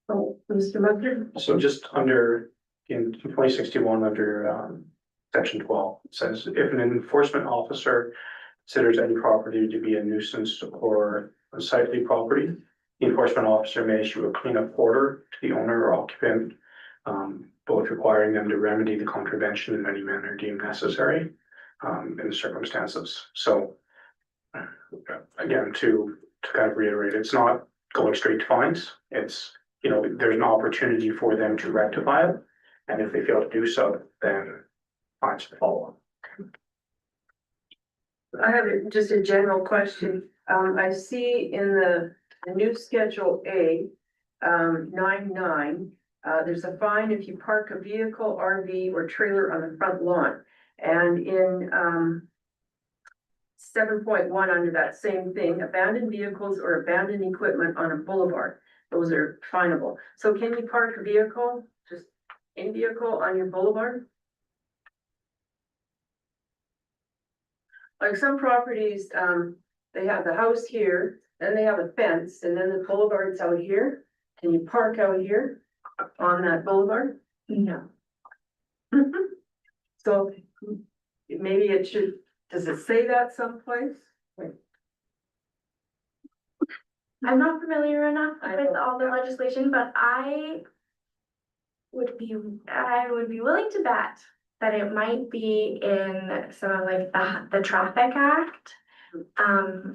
Oh, Mr. Mugger? So just under, in 2061, under section 12, it says if an enforcement officer considers any property to be a nuisance or unsightly property, the enforcement officer may issue a cleanup order to the owner or occupant, both requiring them to remedy the contravention in any manner deemed necessary in the circumstances. So again, to kind of reiterate, it's not going straight to fines. It's, there's an opportunity for them to rectify it. And if they fail to do so, then fines will follow. I have just a general question. I see in the new Schedule A, 9.9, there's a fine if you park a vehicle, RV, or trailer on the front lawn. And in 7.1 under that same thing, abandoned vehicles or abandoned equipment on a boulevard, those are finable. So can you park a vehicle, just any vehicle on your boulevard? Like some properties, they have the house here, then they have a fence, and then the boulevard's out here. Can you park out here on that boulevard? No. So maybe it should, does it say that someplace? I'm not familiar enough I with know. all the legislation, but I would be willing to bet that it might be in some of like the Traffic Act. I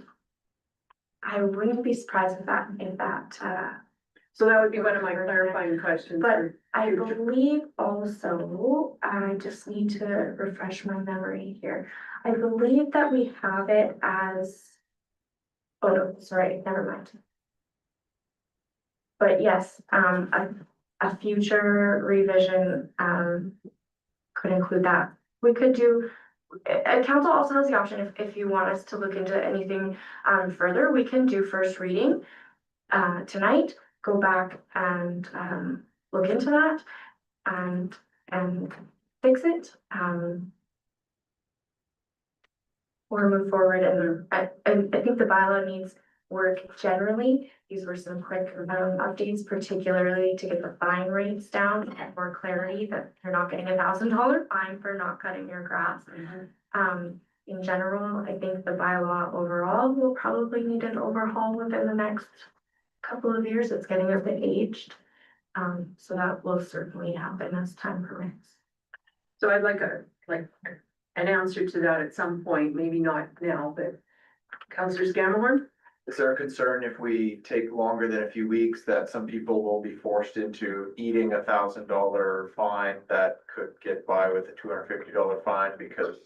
wouldn't be surprised if that. So that would be one of my clarifying questions. But I believe also, I just need to refresh my memory here. I believe that we have it as, oh no, sorry, never mind. But yes, a future revision, could include that. We could do, council also has the option, if you want us to look into anything, further, we can do first reading, tonight, go back and, look into that and fix it, or move forward. And I think the bylaw needs work generally. These were some quick updates, particularly to get the fine rates down and more clarity that you're not getting $1,000 fine for not cutting your grass. In general, I think the bylaw overall will probably need an overhaul within the next couple of years. It's getting a bit aged. So that will certainly happen as time permits. So I'd like an answer to that at some point, maybe not now, but Councillor Scamahorn? Is there a concern if we take longer than a few weeks that some people will be forced into eating $1,000 fine that could get by with a $250 fine because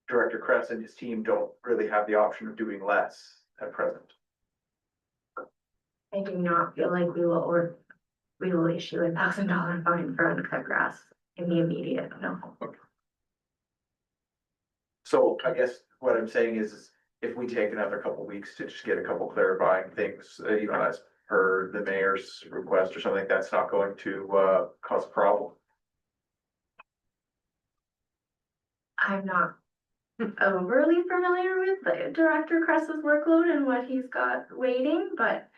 Director Kress and his team don't really have the option of doing less at present. I do not feel like we will issue $1,000 fine for uncut grass in the immediate, no. So I guess what I'm saying is if we take another couple weeks to just get a couple clarifying things, as per the mayor's request or something, that's not going to, cause a problem. I'm not overly familiar with Director Kress's workload and what he's got waiting, but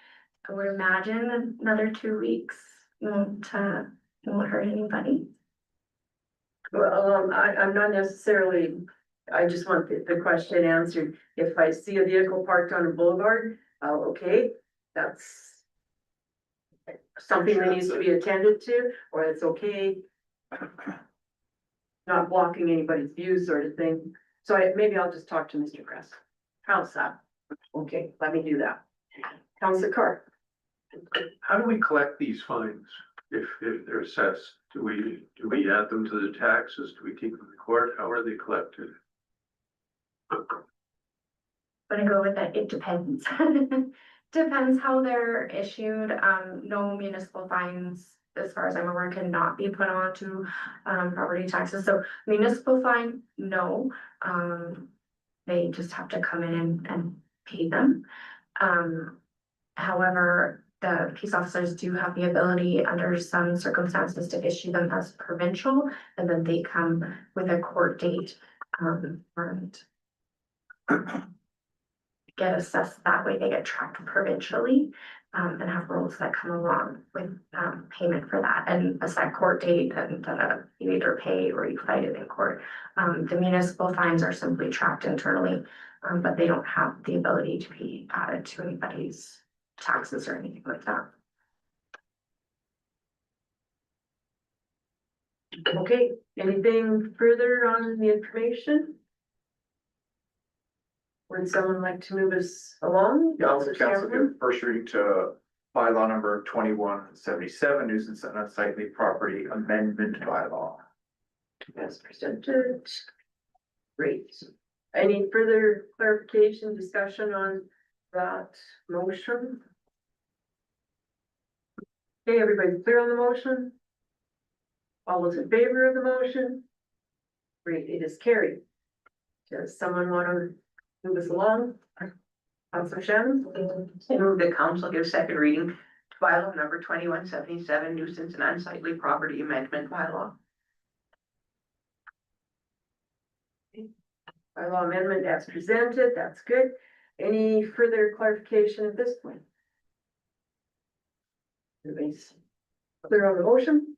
I would imagine another 2 weeks won't hurt anybody. Well, I'm not necessarily, I just want the question answered. If I see a vehicle parked on a boulevard, okay, that's something that needs to be attended to, or it's okay. Not blocking anybody's view sort of thing. So maybe I'll just talk to Mr. Kress. How's that? Okay, let me do that. Councilor Carr. How do we collect these fines if they're assessed? Do we add them to the taxes? Do we take them to court? How are they collected? Gonna go with that, it depends. Depends how they're issued, no municipal fines, as far as I'm aware, cannot be put on to property taxes, so municipal fine, no. They just have to come in and pay them. However, the peace officers do have the ability under some circumstances to issue them as provincial, and then they come with a court date, and get assessed that way, they get tracked provincially, and have rules that come along with, payment for that, and a set court date, and you either pay or you fight it in court. The municipal fines are simply tracked internally, but they don't have the ability to be added to anybody's taxes or anything like that. Okay, anything further on the information? Would someone like to move us along? Council give first reading to bylaw number 2177, nuisance and unsightly property amendment bylaw. As presented. Great. Any further clarification, discussion on that motion? Okay, everybody clear on the motion? All those in favor of the motion? Great, it is carried. Does someone want to move us along? Councilor Shannon? I move the council give second reading to bylaw number 2177, nuisance and unsightly property amendment bylaw. Bylaw amendment as presented, that's good. Any further clarification at this point? Everybody's clear on the motion?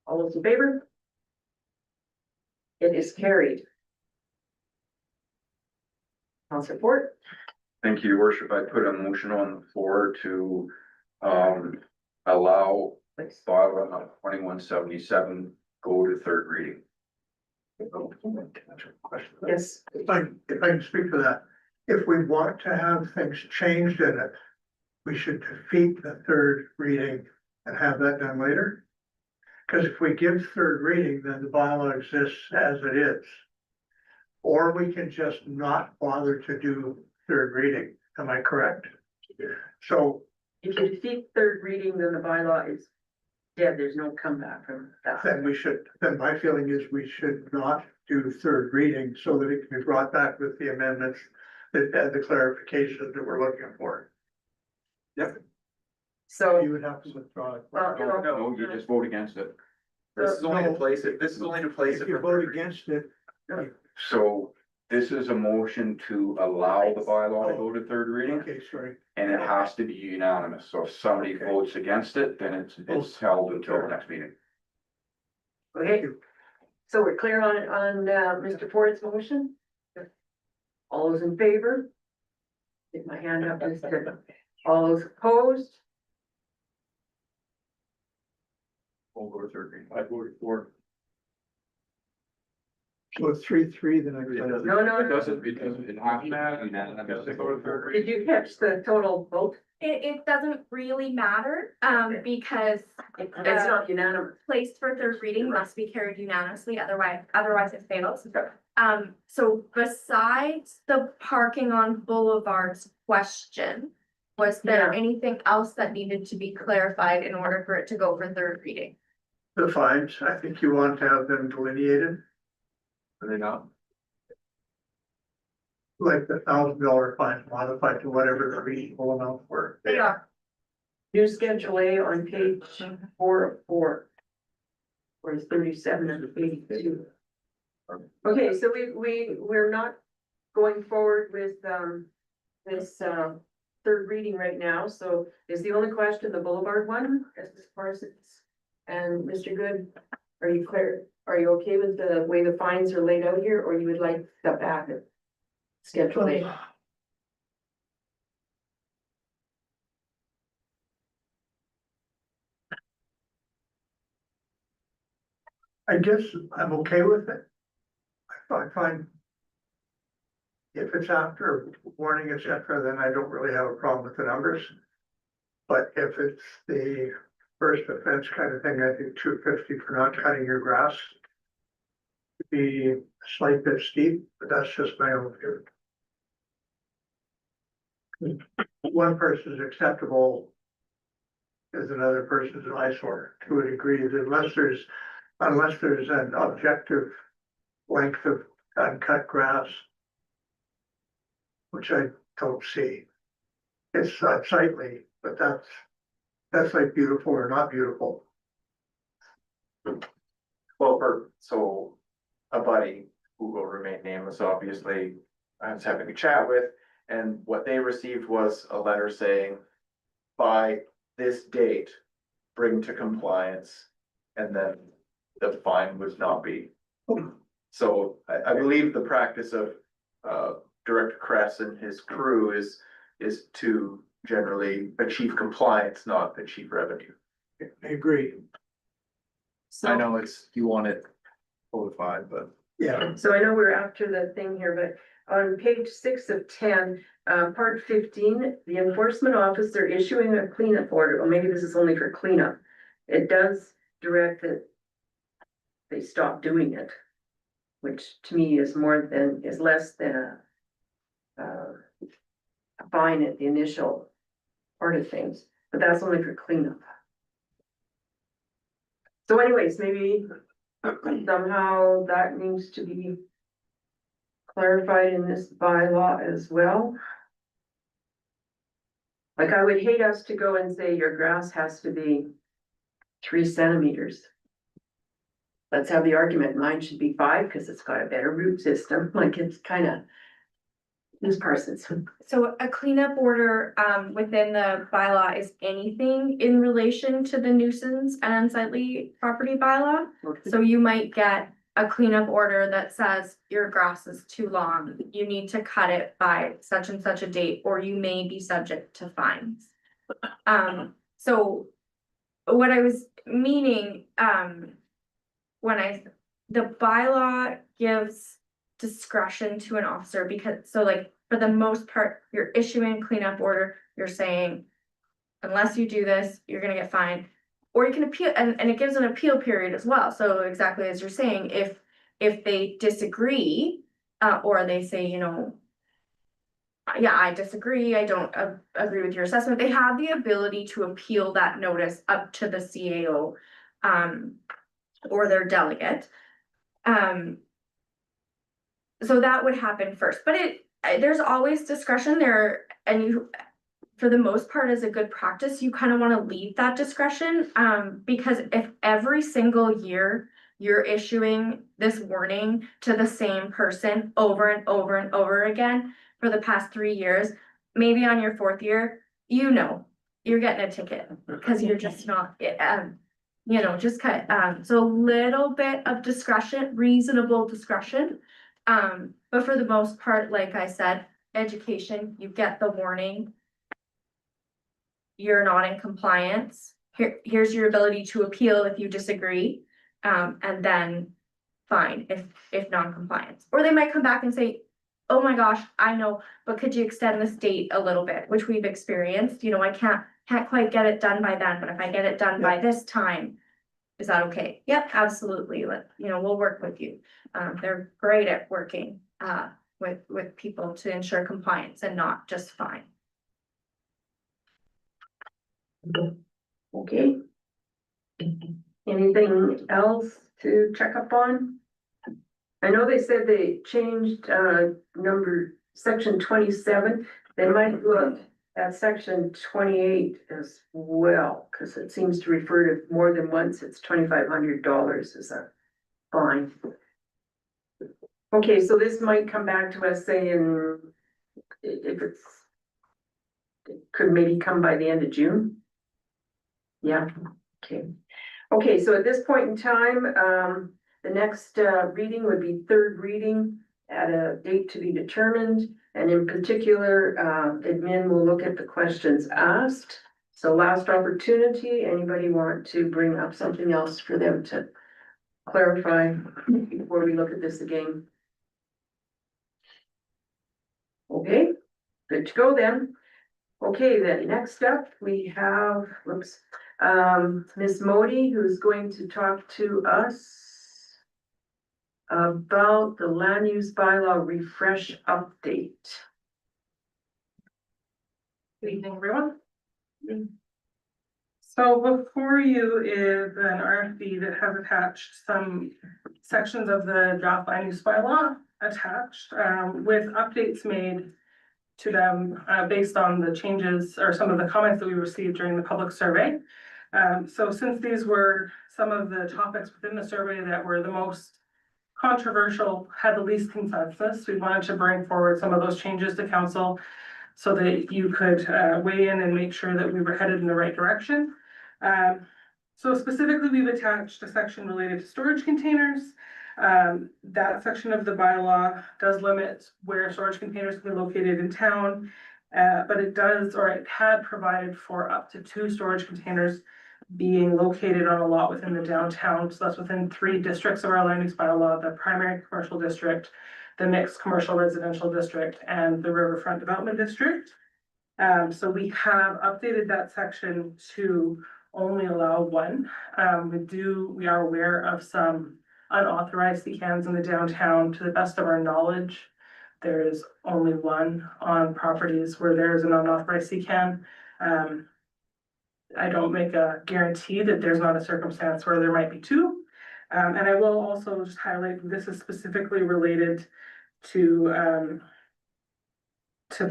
All those in favor? It is carried. Councilor Fort? Thank you, Your Worship. I put a motion on the floor to allow bylaw number 2177 go to third reading. Yes. If I can speak to that, if we want to have things changed in it, we should defeat the third reading and have that done later. Because if we give third reading, then the bylaw exists as it is. Or we can just not bother to do third reading, am I correct? So, If you defeat third reading, then the bylaw is dead, there's no comeback from that. then my feeling is we should not do third reading so that it can be brought back with the amendments and the clarifications that we're looking for. So, You would have to withdraw it. well, you know, No, you just vote against it. This is only to place it, this is only to place If it. you for vote third reading. against it, So this is a motion to allow the bylaw to go to third reading, okay, sorry. and it has to be unanimous. So if somebody votes against it, then it's held until the next meeting. okay, so we're clear on Mr. Ford's motion? All those in favor? Get my hand up, is good. All those opposed? We'll go to third reading. I voted for. So it's 3-3 the next time. No, no, It no. doesn't, it doesn't, it has to be unanimous. Did you catch the total vote? It doesn't really matter, because It's not unanimous. placed for third reading must be carried unanimously, otherwise it fails. So besides the parking on boulevards question, was there Yeah. anything else that needed to be clarified in order for it to go for third reading? The fines, I think you want to have them delineated, Are they not? like the $1,000 fines modified to whatever the reasonable amount were. They are. New Schedule A on page 4 of 4. Or 37 of 82. Okay, so we're not going forward with, this, third reading right now, so is the only question the Boulevard one, as far as it's, and Mr. Good, are you clear? Are you okay with the way the fines are laid out here, or you would like the back of Schedule A? I guess I'm okay with it. I find if it's after warning, et cetera, then I don't really have a problem with the numbers. But if it's the first offense kind of thing, I think 250 for not cutting your grass would be a slight bit steep, but that's just my own view. One person's acceptable is another person's an eyesore to a degree, unless there's an objective length of uncut grass, which I don't see. It's unsightly, but that's like beautiful or not beautiful. Well, so a buddy who will remain nameless, obviously, I was having a chat with, and what they received was a letter saying, by this date, bring to compliance, and then the fine would not be. So I believe the practice of, Director Kress and his crew is to generally achieve compliance, not achieve revenue. I agree. I know you want it codified, but. Yeah, So I know we're after the thing here, but on page 6 of 10, part 15, the enforcement officer issuing a cleanup order, or maybe this is only for cleanup. It does direct that they stop doing it, which to me is less than a fine at the initial part of things, but that's only for cleanup. So anyways, maybe somehow that needs to be clarified in this bylaw as well. Like I would hate us to go and say your grass has to be 3 centimeters. Let's have the argument, mine should be 5 because it's got a better root system, like it's kind of. Ms. Parsons. So a cleanup order, within the bylaw is anything in relation to the nuisance and unsightly property bylaw. So you might get a cleanup order that says your grass is too long, you need to cut it by such and such a date, or you may be subject to fines. So what I was meaning, the bylaw gives discretion to an officer because, so like, for the most part, you're issuing cleanup order, you're saying, unless you do this, you're gonna get fined. Or you can appeal, and it gives an appeal period as well, so exactly as you're saying, if they disagree, or they say, you know, yeah, I disagree, I don't agree with your assessment, they have the ability to appeal that notice up to the CAO, or their delegate. So that would happen first, but there's always discretion there, and you, for the most part, as a good practice, you kind of want to leave that discretion, because if every single year you're issuing this warning to the same person over and over and over again for the past 3 years, maybe on your 4th year, you know, you're getting a ticket because you're just not, you know, just cut, so a little bit of discretion, reasonable discretion. But for the most part, like I said, education, you get the warning. You're not in compliance. Here's your ability to appeal if you disagree. And then fine if non-compliance. Or they might come back and say, oh my gosh, I know, but could you extend this date a little bit, which we've experienced, you know, I can't quite get it done by then, but if I get it done by this time, is that okay? Yep, absolutely, we'll work with you. They're great at working, with people to ensure compliance and not just fine. Okay. Anything else to check up on? I know they said they changed, section 27, they might look at section 28 as well, cause it seems to refer to more than once, it's $2,500 is a fine. Okay, so this might come back to us saying, if it's, it could maybe come by the end of June. Yeah, okay. Okay, so at this point in time, the next reading would be third reading at a date to be determined. And in particular, admin will look at the questions asked. So last opportunity, anybody want to bring up something else for them to clarify before we look at this again? Okay, good to go then. Okay, then next up we have, Ms. Modi, who's going to talk to us about the land use bylaw refresh update. Good evening, everyone. So before you is an RFP that has attached some sections of the draft land use bylaw attached, with updates made to them, based on the changes or some of the comments that we received during the public survey. So since these were some of the topics within the survey that were the most controversial, had the least consensus, we wanted to bring forward some of those changes to council so that you could weigh in and make sure that we were headed in the right direction. So specifically, we've attached a section related to storage containers. That section of the bylaw does limit where storage containers can be located in town. But it does, or it had provided for up to 2 storage containers being located on a lot within the downtown. So that's within 3 districts of our land use bylaw: the primary commercial district, the mixed commercial residential district, and the riverfront development district. So we have updated that section to only allow 1. We are aware of some unauthorized CCANs in the downtown. To the best of our knowledge, there is only 1 on properties where there is an unauthorized CCAN. I don't make a guarantee that there's not a circumstance where there might be 2. And I will also just highlight, this is specifically related to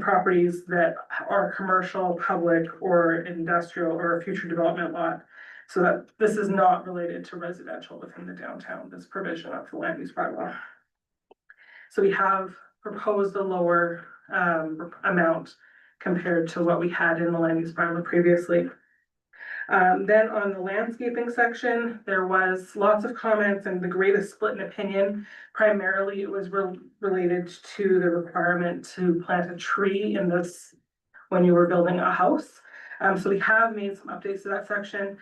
properties that are commercial, public, or industrial, or a future development lot. So that this is not related to residential within the downtown, this provision of the land use bylaw. So we have proposed a lower amount compared to what we had in the land use bylaw previously. Then on the landscaping section, there was lots of comments and the greatest split in opinion. Primarily, it was related to the requirement to plant a tree in this when you were building a house. So we have made some updates to that section.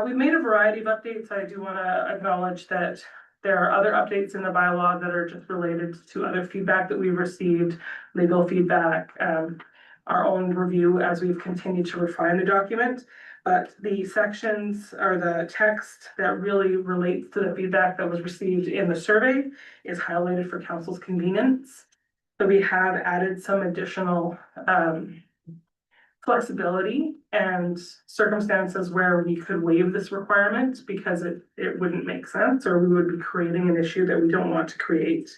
We've made a variety of updates. I do want to acknowledge that there are other updates in the bylaw that are just related to other feedback that we've received, legal feedback, our own review as we've continued to refine the document. But the sections or the text that really relates to the feedback that was received in the survey is highlighted for council's convenience. So we have added some additional flexibility and circumstances where we could waive this requirement because it wouldn't make sense, or we would be creating an issue that we don't want to create.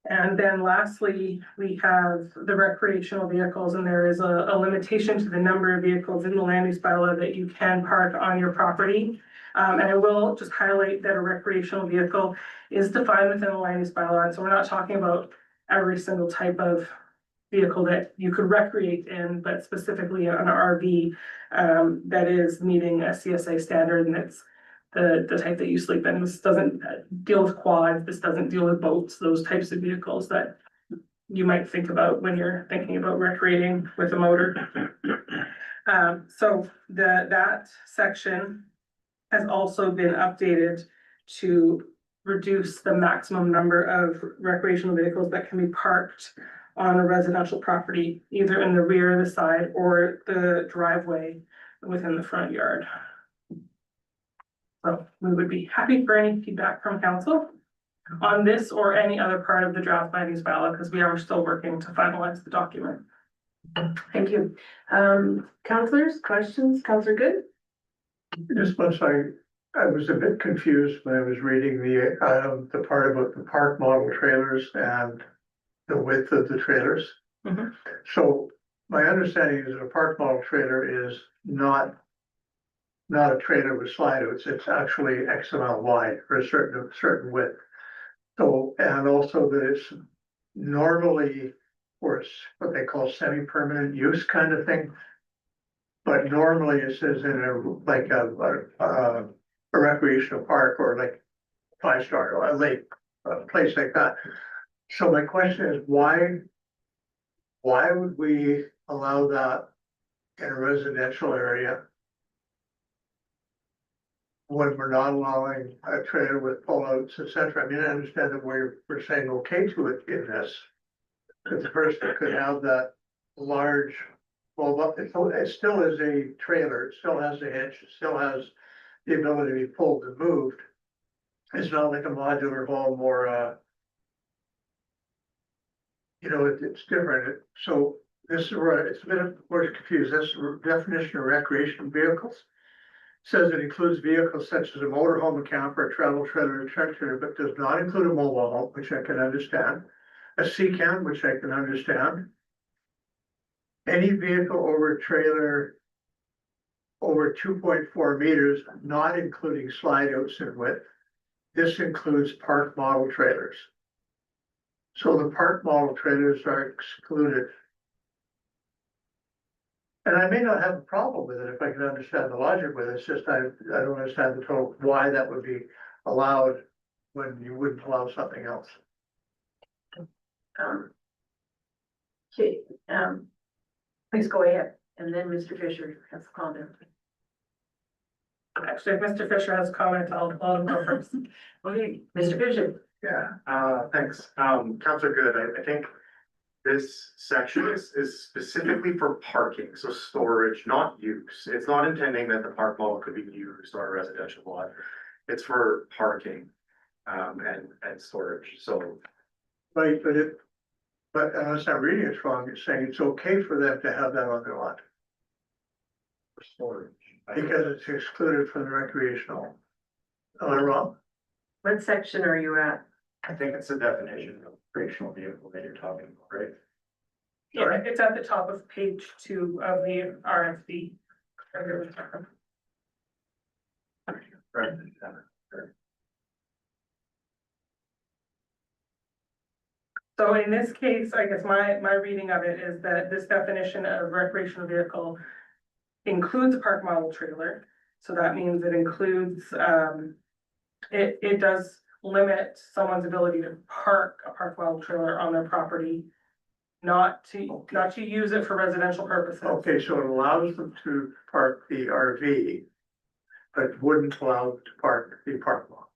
And then lastly, we have the recreational vehicles, and there is a limitation to the number of vehicles in the land use bylaw that you can park on your property. And I will just highlight that a recreational vehicle is defined within the land use bylaw. And so we're not talking about every single type of vehicle that you could recreate in, but specifically an RV that is meeting a CSA standard, and it's the type that you sleep in. This doesn't deal with quads, this doesn't deal with boats, those types of vehicles that you might think about when you're thinking about recreating with a motor. So that section has also been updated to reduce the maximum number of recreational vehicles that can be parked on a residential property, either in the rear, the side, or the driveway within the front yard. So we would be happy for any feedback from council on this or any other part of the draft findings bylaw, because we are still working to finalize the document. Thank you. Counselors, questions? Counselor Good? Just once I was a bit confused when I was reading the part about the park model trailers and the width of the trailers. Mhm. So my understanding is that a park model trailer is not a trailer with slide outs, it's actually X amount wide or a certain width. So, and also that it's normally for what they call semi-permanent use kind of thing. But normally it says in a recreational park or like 5-star or a lake, a place like that. So my question is, why would we allow that in a residential area when we're not allowing a trailer with pullouts, et cetera? I mean, I understand that we're saying okay to it in this. Because the person could have that large, well, it still is a trailer, it still has a hitch, it still has the ability to be pulled and moved. It's not like a modular home or it's different. So this is where it's a bit more confused. This definition of recreational vehicles says it includes vehicles such as a motorhome, a camper, a travel trailer, a tractor, but does not include a mobile home, which I can understand. A C-cam, which I can understand. Any vehicle over trailer over 2.4 meters, not including slide outs in width. This includes park model trailers. So the park model trailers are excluded. And I may not have a problem with it if I can understand the logic with it. It's just I don't understand the total why that would be allowed when you wouldn't allow something else. Okay, please go ahead, and then Mr. Fisher has a comment. Actually, if Mr. Fisher has a comment, I'll go first. Okay, Mr. Fisher. Yeah, thanks. Counselor Good, I think this section is specifically for parking, so storage, not use. It's not intending that the park model could be used on a residential lot. It's for parking, and storage, so. Right, but unless I'm reading it wrong, it's saying it's okay for them to have that on their lot. For storage. Because it's excluded from the recreational. Am I wrong? What section are you at? I think it's the definition of recreational vehicle that you're talking about, right? Yeah, it's at the top of page 2 of the RFP. Right. So in this case, I guess my reading of it is that this definition of recreational vehicle includes a park model trailer. So that means it includes, it does limit someone's ability to park a park model trailer on their property, not to use it for residential purposes. Okay, so it allows them to park the RV, but wouldn't allow them to park the park lot.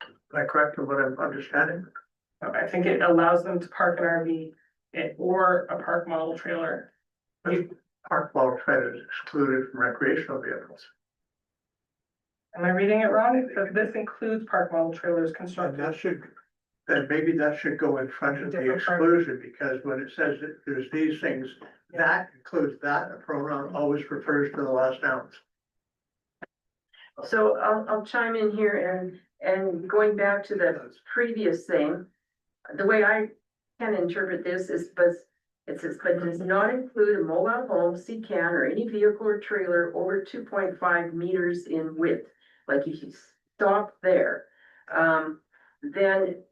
Am I correct in what I'm understanding? I think it allows them to park an RV or a park model trailer. Park model trailer is excluded from recreational vehicles. Am I reading it wrong? It says this includes park model trailers And constructed. then maybe that should go in front of the Different part. exclusion, because when it says that there's these things, that includes that, a pronoun always refers to the last nouns. So I'll chime in here and going back to the previous thing. The way I can interpret this is, but it says, but does not include a mobile home, C-can, or any vehicle or trailer over 2.5 meters in width. Like if you stop there, then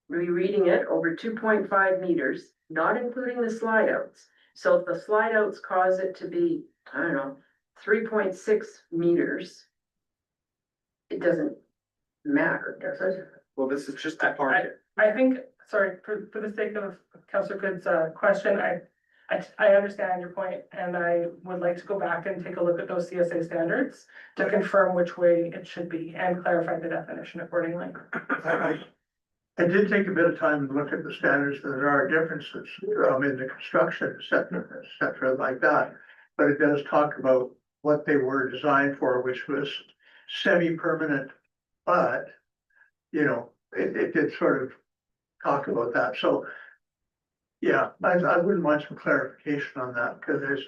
rereading it over 2.5 meters, not including the slide outs. So if the slide outs cause it to be, I don't know, 3.6 meters, it doesn't matter, does it? Well, this is just the parking. I think, sorry, for the sake of Councillor Good's question, I understand your point, and I would like to go back and take a look at those CSA standards to confirm which way it should be and clarify the definition accordingly. I did take a bit of time and look at the standards, there are differences, in the construction, et cetera, like that. But it does talk about what they were designed for, which was semi-permanent, but, you know, it did sort of talk about that, so. Yeah, I wouldn't mind some clarification on that, because there's,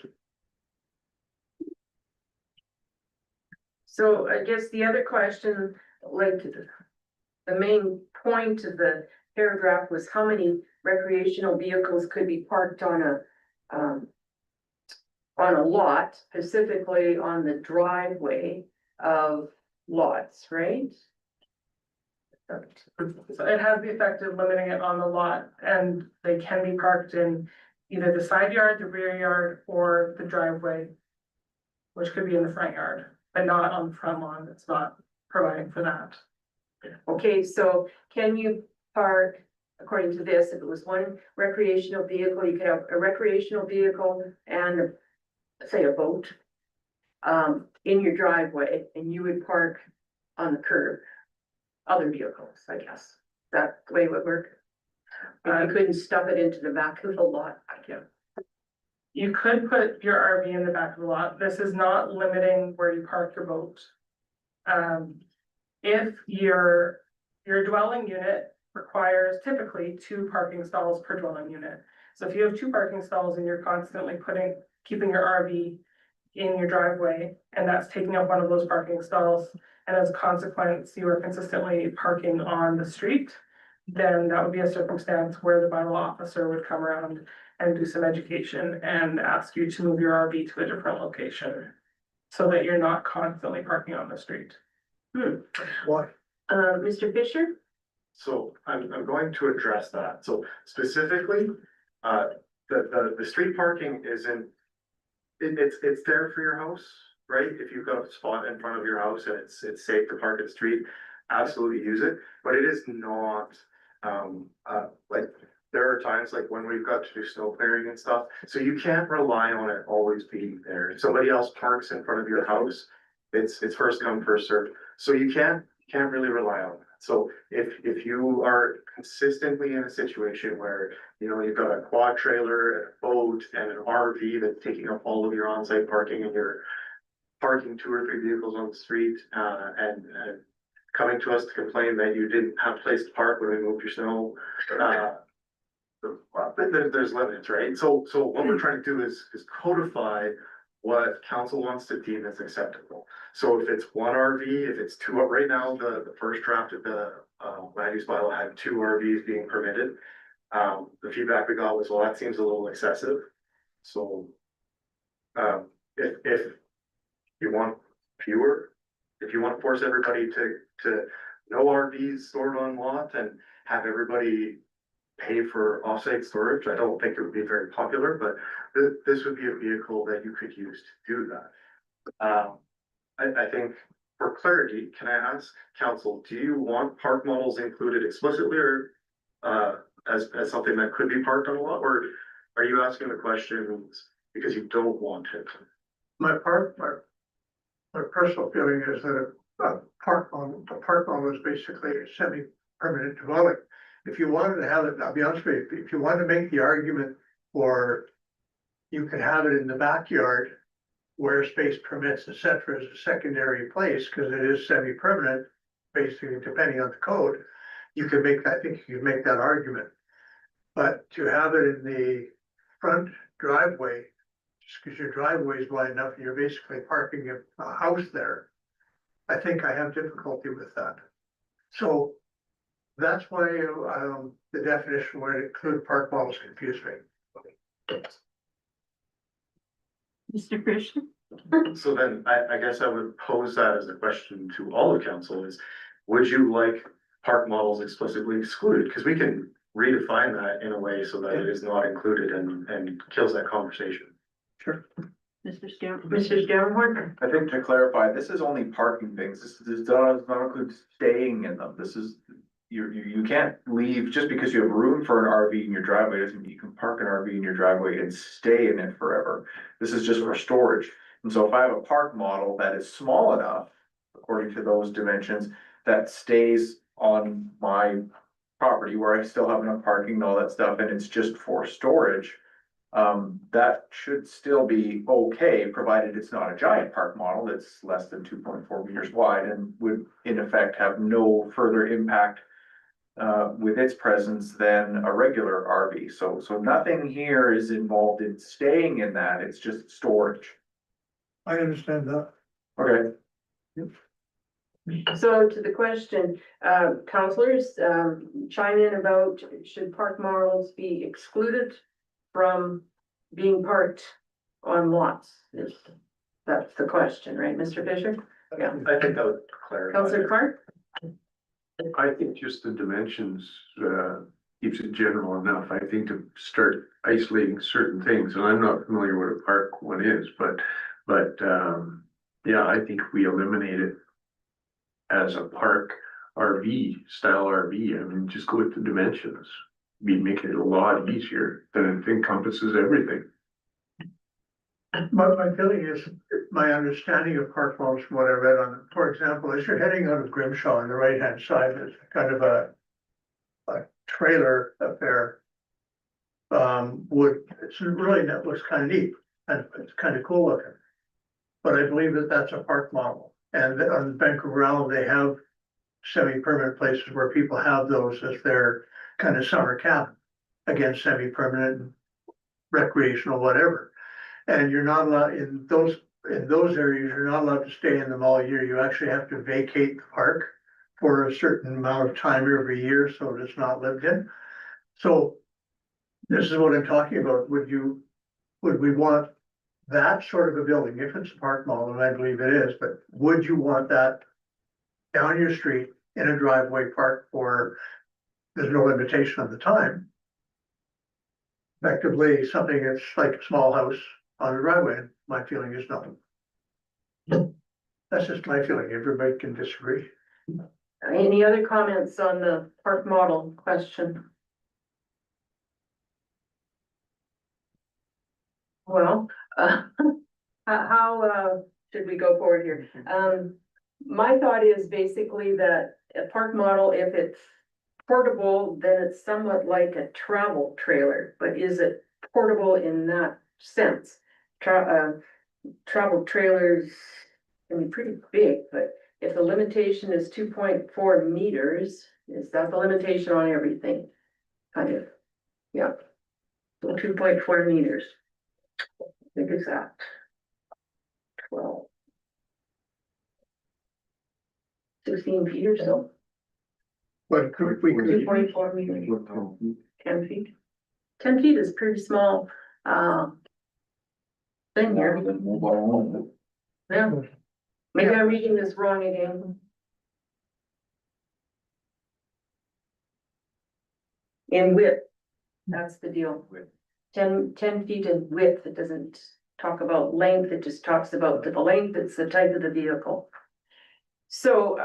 So I guess the other question, like, the main point of the paragraph was how many recreational vehicles could be parked on a lot, specifically on the driveway of lots, right? So it has the effect of limiting it on the lot, and they can be parked in either the side yard, the rear yard, or the driveway. Which could be in the front yard, but not on the front lawn, it's not providing for that. Okay, so can you park, according to this, if it was one recreational vehicle, you could have a recreational vehicle and say a boat in your driveway, and you would park on the curb other vehicles, I guess. That the way it would work? If you couldn't stuff it into the back of the lot, I guess. You could put your RV in the back of the lot, this is not limiting where you park your boat. If your dwelling unit requires typically 2 parking stalls per dwelling unit. So if you have 2 parking stalls and you're constantly keeping your RV in your driveway, and that's taking up one of those parking stalls, and as a consequence, you are consistently parking on the street, then that would be a circumstance where the bylaw officer would come around and do some education and ask you to move your RV to a different location. So that you're not constantly parking on the street. what, Mr. Fisher? So I'm going to address that. So specifically, the street parking isn't, it's there for your house, right? If you've got a spot in front of your house and it's safe to park at the street, absolutely use it, but it is not, like, there are times like when we've got to do snow clearing and stuff, so you can't rely on it always being there. If somebody else parks in front of your house, it's first come, first served, so you can't really rely on that. So if you are consistently in a situation where, you know, you've got a quad trailer and a boat and an RV that's taking up all of your on-site parking, and you're parking 2 or 3 vehicles on the street, and coming to us to complain that you didn't have a place to park when we moved your snow, there's limits, right? So what we're trying to do is codify what council wants to deem as acceptable. So if it's 1 RV, if it's 2, right now, the first draft of the land use bylaw had 2 RVs being permitted. The feedback we got was, well, that seems a little excessive. So if you want fewer, if you want to force everybody to no RVs stored on lot and have everybody pay for offsite storage, I don't think it would be very popular, but this would be a vehicle that you could use to do that. I think for clarity, can I ask council, do you want park models included explicitly or as something that could be parked on a lot, or are you asking the questions because you don't want it? my personal feeling is that a park model is basically a semi-permanent dwelling. If you wanted to have it, I'll be honest with you, if you wanted to make the argument for you could have it in the backyard where space permits, et cetera, as a secondary place, because it is semi-permanent, basically, depending on the code, you could make that, I think you could make that argument. But to have it in the front driveway, just because your driveway is wide enough and you're basically parking a house there, I think I have difficulty with that. So that's why the definition where it include park models confused me. Mr. Fisher? So then I guess I would pose that as a question to all of council is, would you like park models explicitly excluded? Because we can redefine that in a way so that it is not included and kills that conversation. Sure. Mr. Sternhorn? I think to clarify, this is only parking things, this does not include staying in them, this is you can't leave, just because you have room for an RV in your driveway, doesn't mean you can park an RV in your driveway and stay in it forever. This is just for storage. And so if I have a park model that is small enough, according to those dimensions, that stays on my property where I still have enough parking and all that stuff, and it's just for storage. That should still be okay, provided it's not a giant park model that's less than 2.4 meters wide and would in effect have no further impact with its presence than a regular RV. So nothing here is involved in staying in that, it's just storage. I understand that. Okay. So to the question, counselors, chime in about should park models be excluded from being parked on lots? That's the question, right, Mr. Fisher? Yeah. I think that would clarify. Counselor Clark? I think just the dimensions, keeps it general enough, I think, to start isolating certain things, and I'm not familiar what a park one is, but, yeah, I think if we eliminate it as a park RV, style RV, I mean, just go with the dimensions. Be making it a lot easier, then it encompasses everything. My feeling is, my understanding of park models from what I read on, for example, as you're heading out of Grimshaw on the right-hand side, there's kind of a trailer affair. It's really, that looks kind of neat, and it's kind of cool looking. But I believe that that's a park model, and on Vancouver Island, they have semi-permanent places where people have those as their kind of summer cabin. Again, semi-permanent, recreational, whatever. And you're not allowed, in those areas, you're not allowed to stay in them all year. You actually have to vacate the park for a certain amount of time every year, so it's not lived in. So this is what I'm talking about. Would we want that sort of a building, if it's a park model, and I believe it is, but would you want that down your street in a driveway park for, there's no limitation on the time? Effectively, something that's like a small house on a driveway, my feeling is no. That's just my feeling, everybody can disagree. Any other comments on the park model question? Well, how should we go forward here? My thought is basically that a park model, if it's portable, then it's somewhat like a travel trailer, but is it portable in that sense? Travel trailers can be pretty big, but if the limitation is 2.4 meters, is that the limitation on everything? Kind of, yeah. So 2.4 meters. I think it's that. 12. 16 feet or so. But could we, 2.4 meters. 10 feet. 10 feet is pretty small, thing here. Yeah. Maybe I'm reading this wrong again. In width, that's the deal. 10 feet in width, it doesn't talk about length, it just talks about the length, it's the type of the vehicle. So,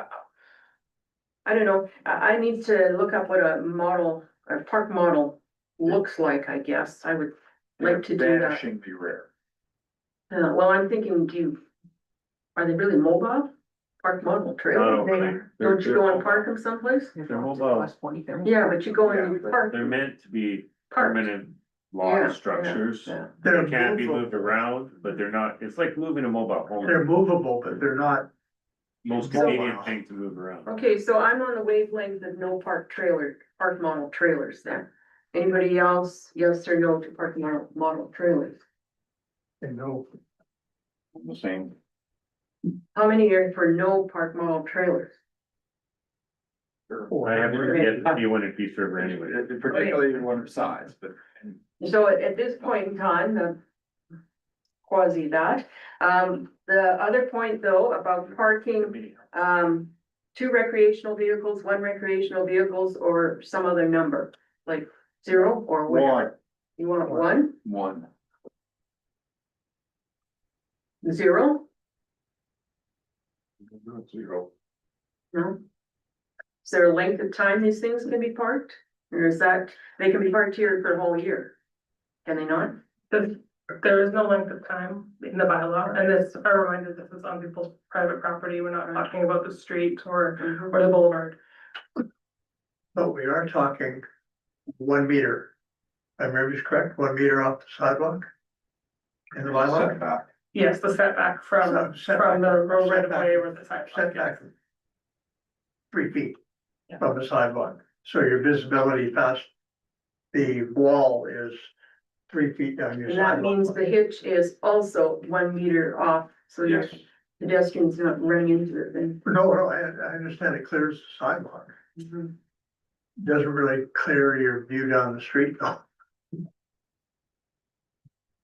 I don't know, I need to look up what a park model looks like, I guess. I would like to do that. Vanishingly rare. Well, I'm thinking, are they really mobile? Park model trailer? Don't you go and park them someplace? They're mobile. Yeah, but you go and you park. They're meant to be Parked. permanent Yeah, log structures. yeah. They can be moved around, but they're not, it's like moving a mobile they're home, movable, but they're not. most convenient thing to move around. Okay, so I'm on the wavelength of no park model trailers then. Anybody else, yes or no to park model trailers? And no, The same. How many are for no park model trailers? I haven't yet to see one in Peace River anyway. Particularly one of size, but. So at this point in time, the quasi that, the other point though about parking, 2 recreational vehicles, 1 recreational vehicles, or some other number, like 0 or whatever. You want 1? One. 0? Zero. No? Is there a length of time these things can be parked? Or is that, they can be parked here for a whole year? Can they not? There is no length of time in the bylaw, and this, a reminder, this is on people's private property, we're not talking about the street or the boulevard. But we are talking 1 meter. My memory is correct, 1 meter off the sidewalk? In the bylaw? Setback. Yes, the setback from Setback. the road right of way Setback. or the sidewalk. Setback. 3 feet Yeah. from the sidewalk, so your visibility past the wall is 3 feet down your And that sidewalk. means the hitch is also 1 meter off, so your Yes. pedestrian's not running into it then. No, I understand it clears the sidewalk. Doesn't really clear your view down the street though.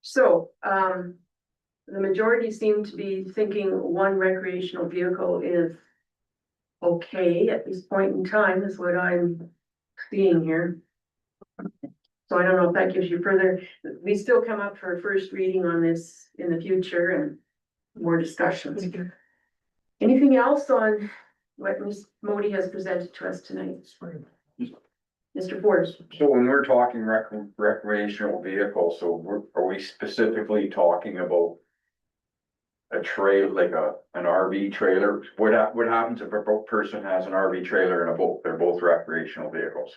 So, the majority seem to be thinking 1 recreational vehicle is okay at this point in time, is what I'm seeing here. So I don't know if that gives you further, we still come up for a first reading on this in the future and more discussions. Anything else on what Ms. Modi has presented to us tonight? Mr. Forrest? So when we're talking recreational vehicles, so are we specifically talking about a trail, like an RV trailer? What happens if a boat person has an RV trailer and a boat? They're both recreational vehicles.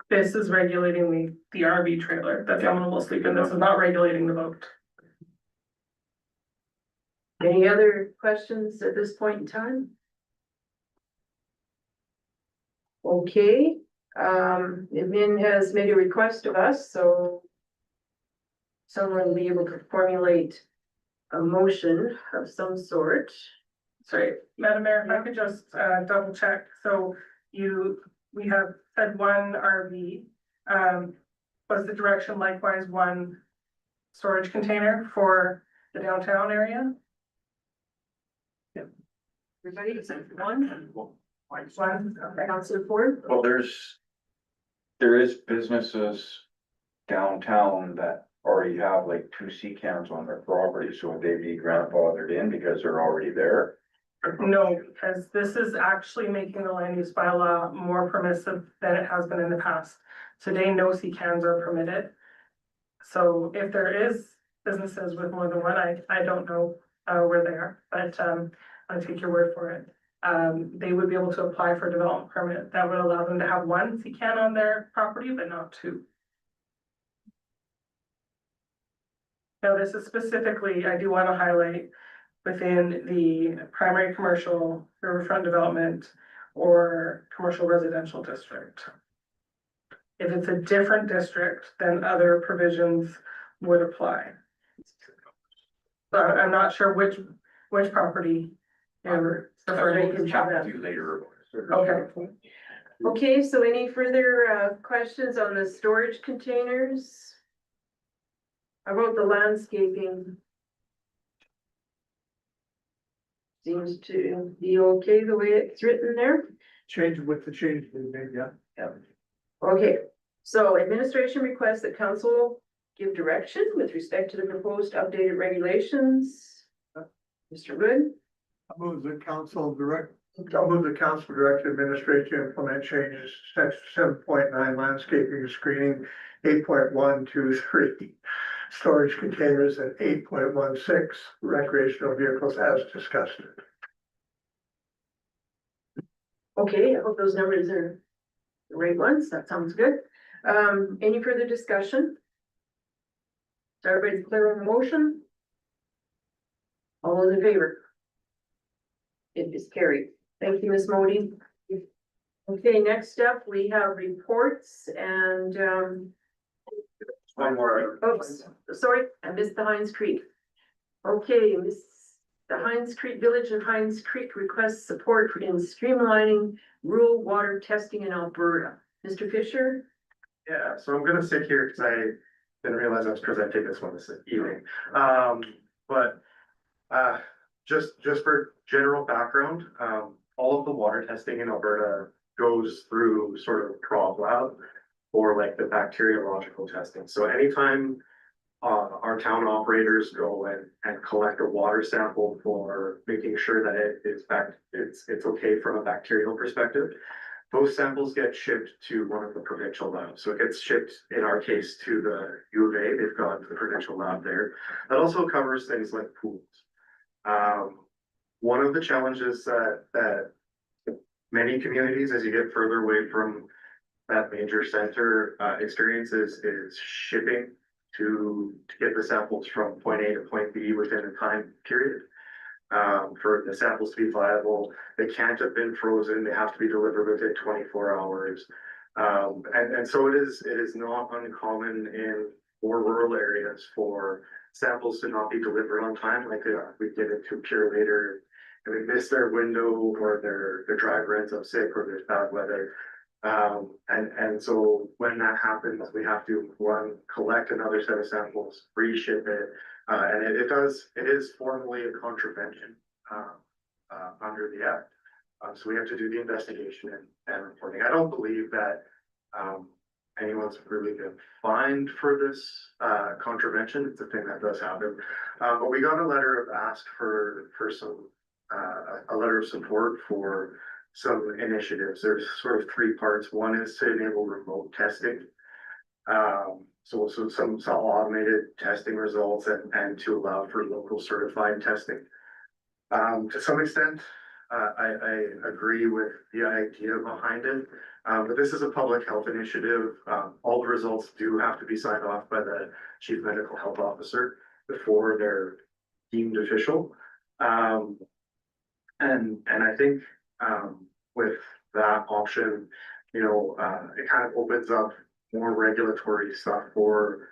This is regulating the RV trailer that someone will sleep in, this is not regulating the boat. Any other questions at this point in time? Okay, admin has made a request of us, so someone will be able to formulate a motion of some sort. Sorry, Madam Mayor, if I could just double check, so we have said 1 RV. Was the direction likewise 1 storage container for the downtown area? Everybody, except one? One, okay. Councilor Ford? Well, there is businesses downtown that already have like 2 sea cans on their property, so would they be grandfathered in because they're already there? No, because this is actually making the land use bylaw more permissive than it has been in the past. Today, no sea cans are permitted. So if there is businesses with more than one, I don't know where they are, but I'll take your word for it. They would be able to apply for a development permit that would allow them to have 1 sea can on their property, but not 2. Now, this is specifically, I do want to highlight within the primary commercial riverfront development or commercial residential district. If it's a different district, then other provisions would apply. But I'm not sure which property you're referring to. Chat with you later. Okay. Okay, so any further questions on the storage containers? I wrote the landscaping. Seems to be okay the way it's written there. Change with the change we made, yeah. Okay, so administration requests that council give direction with respect to the proposed updated regulations. Mr. Good? I'll move the council direct administration to implement changes to section 7.9 landscaping and screening, 8.1, 2, 3 storage containers, and 8.16 recreational vehicles as discussed. Okay, I hope those numbers are the right ones. That sounds good. Any further discussion? Is everybody clear on the motion? All those in favor? It is carried. Thank you, Ms. Modi. Okay, next up, we have reports and, One more. oops, sorry, I missed the Hines Creek. Okay, the Hines Creek Village of Hines Creek requests support in streamlining rural water testing in Alberta. Mr. Fisher? Yeah, so I'm gonna sit here because I didn't realize I was presenting this one this evening. Just for general background, all of the water testing in Alberta goes through sort of CROB lab or like the bacteriological testing. So anytime our town operators go and collect a water sample for making sure that it is it's okay from a bacterial perspective. Those samples get shipped to one of the provincial labs. So it gets shipped, in our case, to the U of A. They've got the provincial lab there. That also covers things like pools. One of the challenges that many communities, as you get further away from that major center, experiences is shipping to get the samples from point A to point B within a time period. For the samples to be viable, they can't have been frozen, they have to be delivered within 24 hours. And so it is not uncommon in more rural areas for samples to not be delivered on time, like we get it to Purolator and we miss their window, or their driver ends up sick, or there's bad weather. And so when that happens, we have to collect another set of samples, reship it. And it is formally a contravention, under the act. So we have to do the investigation and reporting. I don't believe that, anyone's really been fined for this, contravention. It's a thing that does happen. But we got a letter of ask for some, a letter of support for some initiatives. There's sort of three parts. One is to enable remote testing. So some automated testing results and to allow for local certified testing. To some extent, I agree with the idea behind it, but this is a public health initiative. All the results do have to be signed off by the chief medical health officer before they're deemed official. And I think with that option, it kind of opens up more regulatory stuff for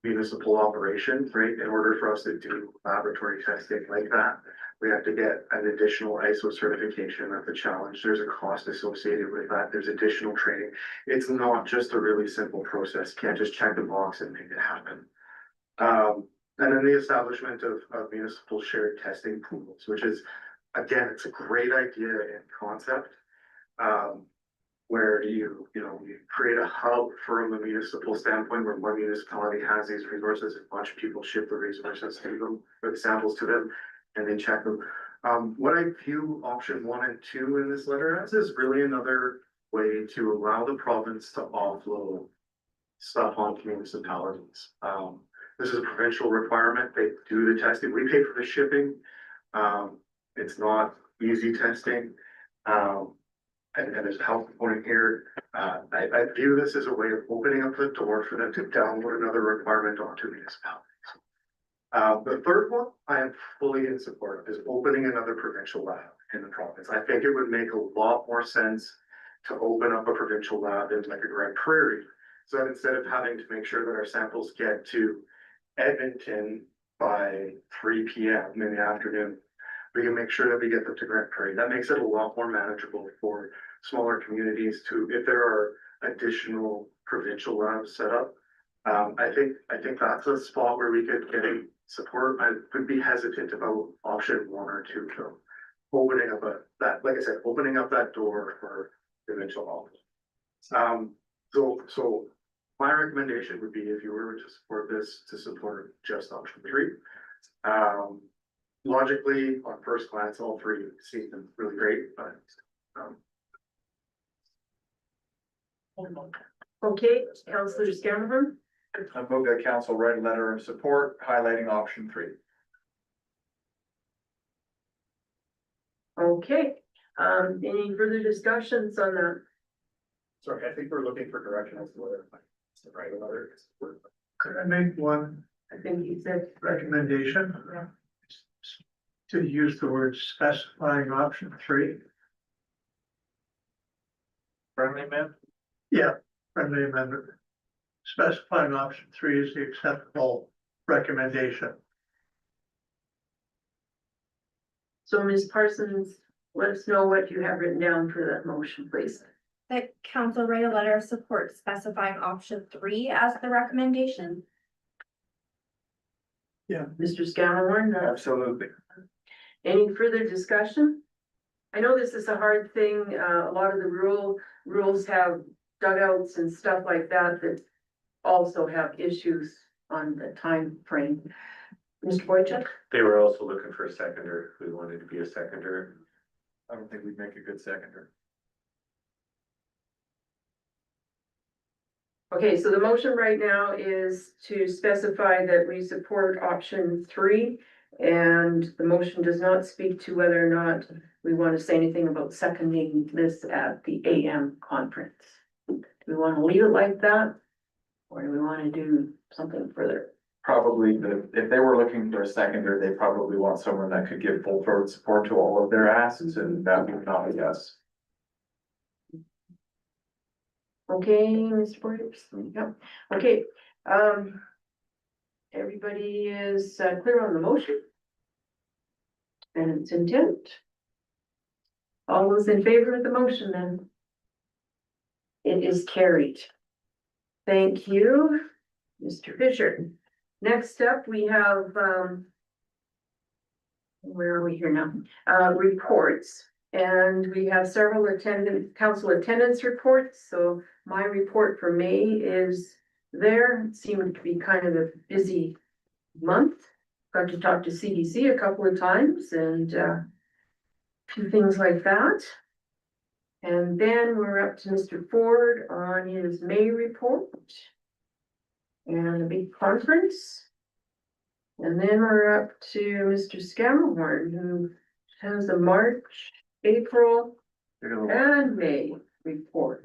municipal operations, right? In order for us to do laboratory testing like that, we have to get an additional ISO certification. That's a challenge. There's a cost associated with that. There's additional training. It's not just a really simple process. You can't just check the box and make it happen. And then the establishment of municipal shared testing pools, which is, again, it's a great idea and concept. Where you create a hub from a municipal standpoint, where one municipality has these resources, a bunch of people ship the resources to them, or the samples to them, and they check them. What I view option 1 and 2 in this letter as is really another way to allow the province to offload stuff onto municipalities. This is a provincial requirement. They do the testing. We pay for the shipping. It's not easy testing. And there's a health component here. I view this as a way of opening up the door for them to download another requirement onto municipalities. The third one I am fully in support of is opening another provincial lab in the province. I think it would make a lot more sense to open up a provincial lab in like a Grand Prairie. So that instead of having to make sure that our samples get to Edmonton by 3 p.m. in the afternoon, we can make sure that we get them to Grand Prairie. That makes it a lot more manageable for smaller communities to, if there are additional provincial labs set up. I think that's a spot where we could get support. I would be hesitant about option 1 or 2, so opening up like I said, opening up that door for provincial office. So my recommendation would be, if you were to support this, to support just option 3. Logically, on first glance, all three seem really great, but Okay, Councillor Scanlon. I move that council write a letter of support highlighting option 3. Okay, any further discussions on that? sorry, I think we're looking for direction as to whether to write a letter. Could I make one I think he said. recommendation? Yeah. To use the word specifying option 3. Friendly man? Yeah, friendly amendment. Specifying option 3 is the acceptable recommendation. So Ms. Parsons, let us know what you have written down for that motion, please. That council write a letter of support specifying option 3 as the recommendation. Yeah. Mr. Scanlon, Absolutely. any further discussion? I know this is a hard thing. A lot of the rules have dugouts and stuff like that that also have issues on the time frame. Mr. Boychuk? They were also looking for a seconder, we wanted to be a seconder. I don't think we'd make a good seconder. Okay, so the motion right now is to specify that we support option 3. And the motion does not speak to whether or not we want to say anything about seconding this at the AM conference. Do we want to leave it like that? Or do we want to do something further? Probably if they were looking for a seconder, they probably want someone that could give full throat support to all of their asks, and that would not be us. Okay, Mr. Boyers? Yep, okay, everybody is clear on the motion? And its intent? All those in favor of the motion then? It is carried. Thank you, Mr. Fisher. Next up, we have, where are we here now? Reports. And we have several council attendance reports. So my report for May is there. It seemed to be kind of a busy month. Got to talk to CDC a couple of times and a few things like that. And then we're up to Mr. Ford on his May report. And a big conference. And then we're up to Mr. Scammerhorn, who has a March, April, and May report.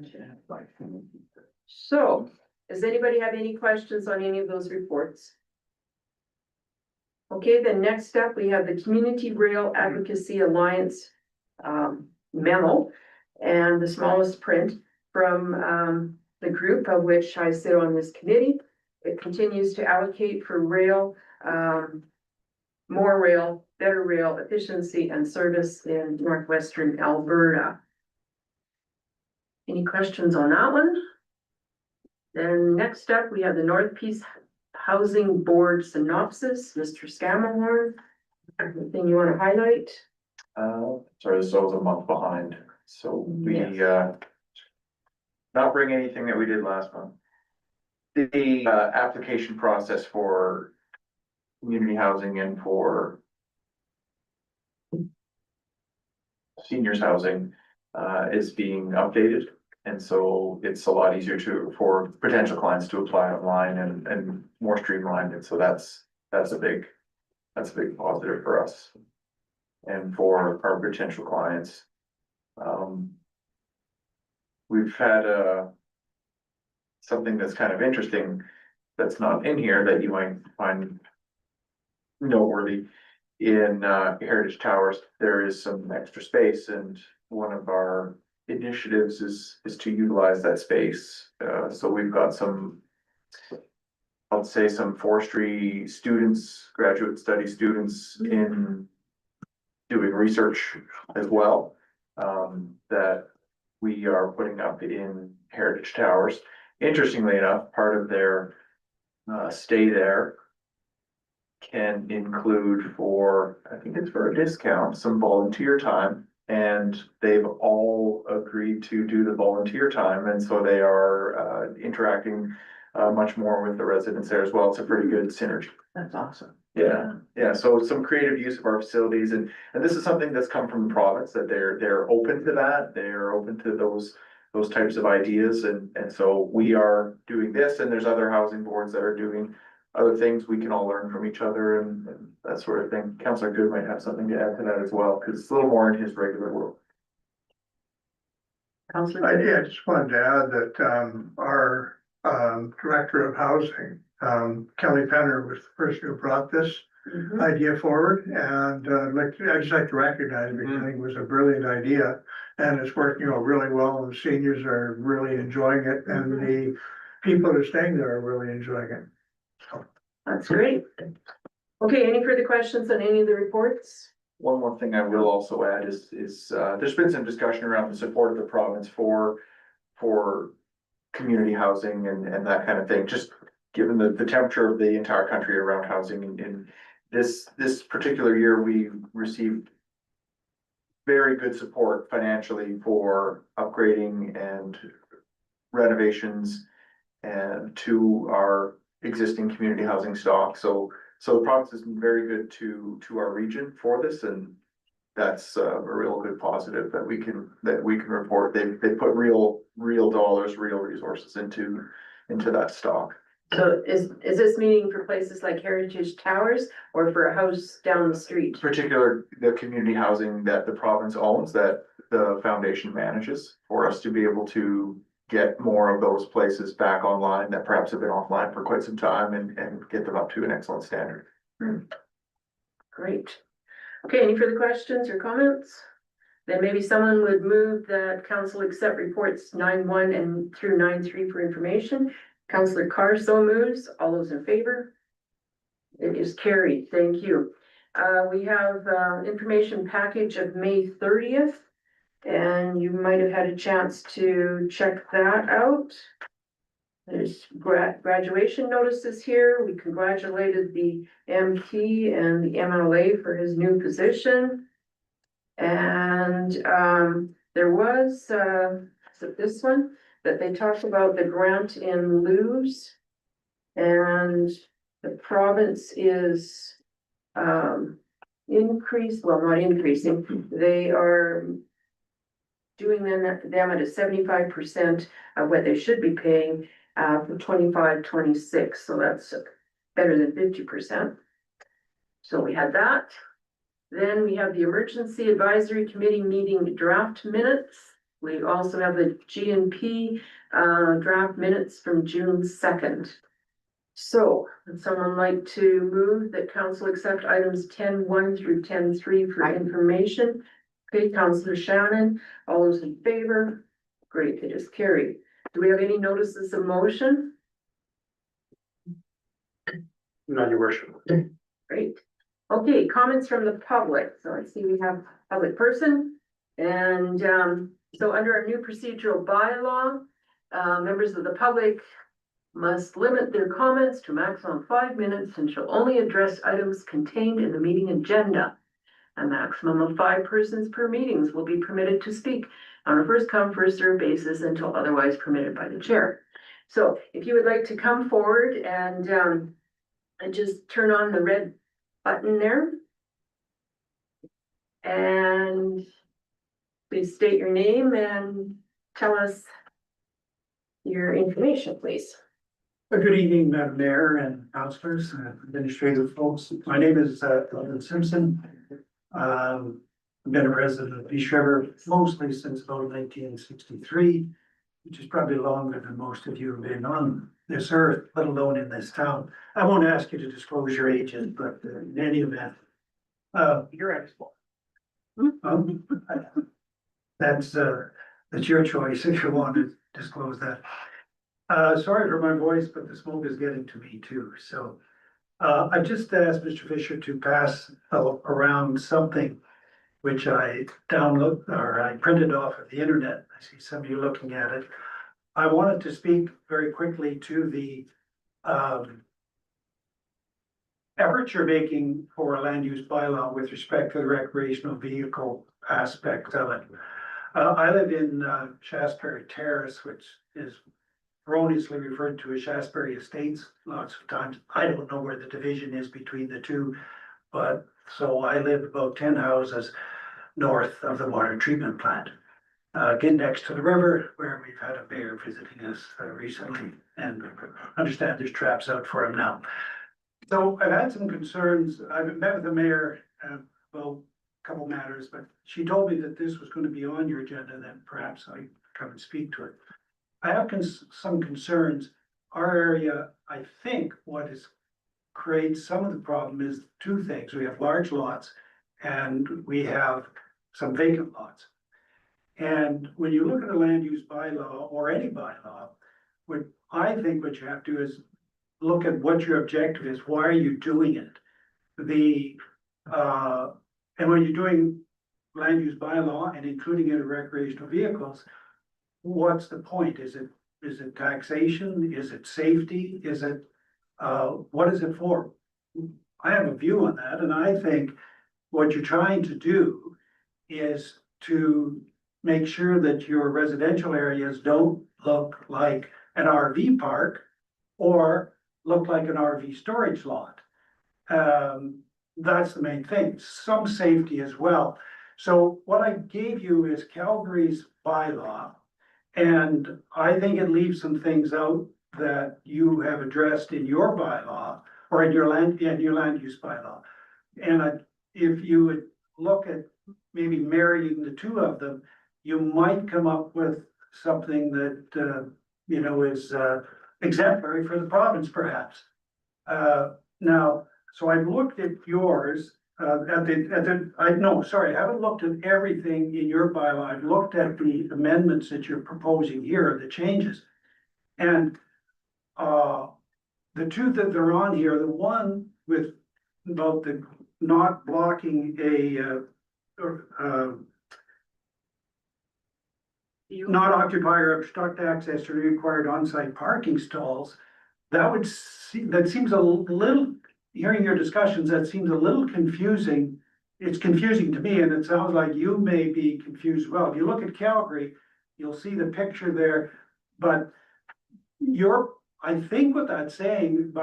So, does anybody have any questions on any of those reports? Okay, then next up, we have the Community Rail Advocacy Alliance memo and the smallest print from the group of which I sit on this committee. It continues to allocate for rail, more rail, better rail efficiency and service in northwestern Alberta. Any questions on that one? Then next up, we have the North Peace Housing Board synopsis, Mr. Scammerhorn. Anything you want to highlight? Sorry, this was a month behind, so we, not bring anything that we did last month. The application process for community housing and for seniors housing is being updated. And so it's a lot easier for potential clients to apply online and more streamlined. And so that's a big positive for us. And for our potential clients. We've had something that's kind of interesting that's not in here that you might find noteworthy. In Heritage Towers, there is some extra space, and one of our initiatives is to utilize that space. So we've got some, I'll say some forestry students, graduate study students in doing research as well, that we are putting up in Heritage Towers. Interestingly enough, part of their stay there can include I think it's for a discount, some volunteer time. And they've all agreed to do the volunteer time, and so they are interacting much more with the residents there as well. It's a pretty good synergy. That's awesome. Yeah, so some creative use of our facilities, and this is something that's come from the province, that they're open to that, they're open to those types of ideas, and so we are doing this, and there's other housing boards that are doing other things. We can all learn from each other and that sort of thing. Councillor Good might have something to add to that as well, because it's a little more in his regular world. Councillor? I just wanted to add that our Director of Housing, Kelly Penner, was the person who brought this idea forward, and I'd just like to recognize it because I think it was a brilliant idea, and it's working out really well, and seniors are really enjoying it, and the people that are staying there are really enjoying it. That's great. Okay, any further questions on any of the reports? One more thing I will also add is there's been some discussion around the support of the province for community housing and that kind of thing, just given the temperature of the entire country around housing. And this particular year, we received very good support financially for upgrading and renovations and to our existing community housing stock. So the province has been very good to our region for this, and that's a real good positive that we can report. They put real dollars, real resources into that stock. So is this meaning for places like Heritage Towers or for a house down the street? Particular, the community housing that the province owns, that the foundation manages, for us to be able to get more of those places back online that perhaps have been offline for quite some time and get them up to an excellent standard. Great. Okay, any further questions or comments? Then maybe someone would move that council accept reports 9.1 and through 9.3 for information. Councillor Carr so moves. All those in favor? It is carried. Thank you. We have information package of May 30th, and you might have had a chance to check that out. There's graduation notices here. We congratulated the MP and the MLA for his new position. And there was, is it this one? That they talked about the grant in lieu's. And the province is not increasing. They are doing them at a 75% of what they should be paying for 25-26. So that's better than 50%. So we had that. Then we have the Emergency Advisory Committee meeting draft minutes. We also have the GNP draft minutes from June 2nd. So would someone like to move that council accept items 10.1 through 10.3 for information? Okay, Councillor Shannon, all those in favor? Great, it is carried. Do we have any notices of motion? None, your worship. Great. Okay, comments from the public. So I see we have public person. And so under our new procedural bylaw, members of the public must limit their comments to a maximum of 5 minutes and shall only address items contained in the meeting agenda. A maximum of 5 persons per meetings will be permitted to speak on a first come, first served basis until otherwise permitted by the chair. So if you would like to come forward and just turn on the red button there. And please state your name and tell us your information, please. Good evening, Madam Mayor and councillors, administrative folks. My name is Glenn Simpson. I've been a resident of Peace River mostly since about 1963, which is probably longer than most of you have been on this earth, let alone in this town. I won't ask you to disclose your ages, but in any event, You're at spot. that's your choice if you want to disclose that. Sorry for my voice, but the smoke is getting to me too. So I've just asked Mr. Fisher to pass around something which I printed off of the internet. I see some of you looking at it. I wanted to speak very quickly to the efforts you're making for a land use bylaw with respect to the recreational vehicle aspect of it. I live in Shaftesbury Terrace, which is erroneously referred to as Shaftesbury Estates lots of times. I don't know where the division is between the two, but so I live about 10 houses north of the water treatment plant. Again, next to the river, where we've had a bear visiting us recently, and understand there's traps out for him now. So I've had some concerns. I've met with the mayor about a couple matters, but she told me that this was going to be on your agenda, then perhaps I come and speak to it. I have some concerns. Our area, I think what creates some of the problem is 2 things. We have large lots and we have some vacant lots. And when you look at a land use bylaw or any bylaw, I think what you have to do is look at what your objective is. Why are you doing it? And when you're doing land use bylaw and including it in recreational vehicles, what's the point? Is it taxation? Is it safety? Is it, what is it for? I have a view on that, and I think what you're trying to do is to make sure that your residential areas don't look like an RV park or look like an RV storage lot. That's the main thing, some safety as well. So what I gave you is Calgary's bylaw. And I think it leaves some things out that you have addressed in your bylaw or in your land use bylaw. And if you would look at maybe marrying the two of them, you might come up with something that, you know, is exemplary for the province perhaps. Now, so I've looked at yours, I haven't looked at everything in your bylaw. I've looked at the amendments that you're proposing here, the changes. And the two that are on here, the one with about the not blocking not occupy or obstruct access to required on-site parking stalls, that seems a little, hearing your discussions, that seems a little confusing. It's confusing to me, and it sounds like you may be confused. Well, if you look at Calgary, you'll see the picture there, but I think what that's saying,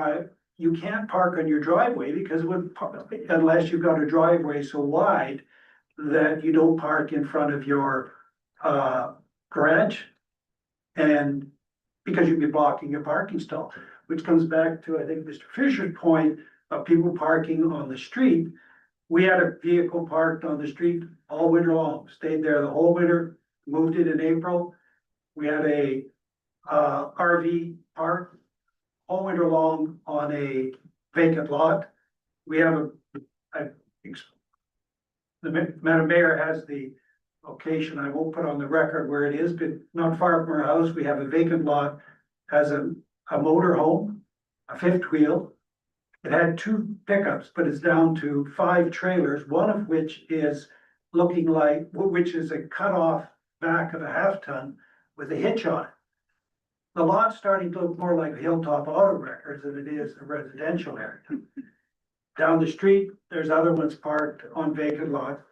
you can't park on your driveway because unless you've got a driveway so wide that you don't park in front of your garage. And because you'd be blocking your parking stall, which comes back to, I think, Mr. Fisher's point of people parking on the street. We had a vehicle parked on the street all winter long, stayed there the whole winter, moved it in April. We had a RV park all winter long on a vacant lot. We have the Madam Mayor has the location, I won't put on the record where it is, but not far from our house, we have a vacant lot, has a motor home, a fifth wheel. It had 2 pickups, but it's down to 5 trailers, one of which is which is a cut-off back of a 1/2 ton with a hitch on it. The lot's starting to look more like Hilltop Auto Records than it is a residential area. Down the street, there's other ones parked on vacant lots.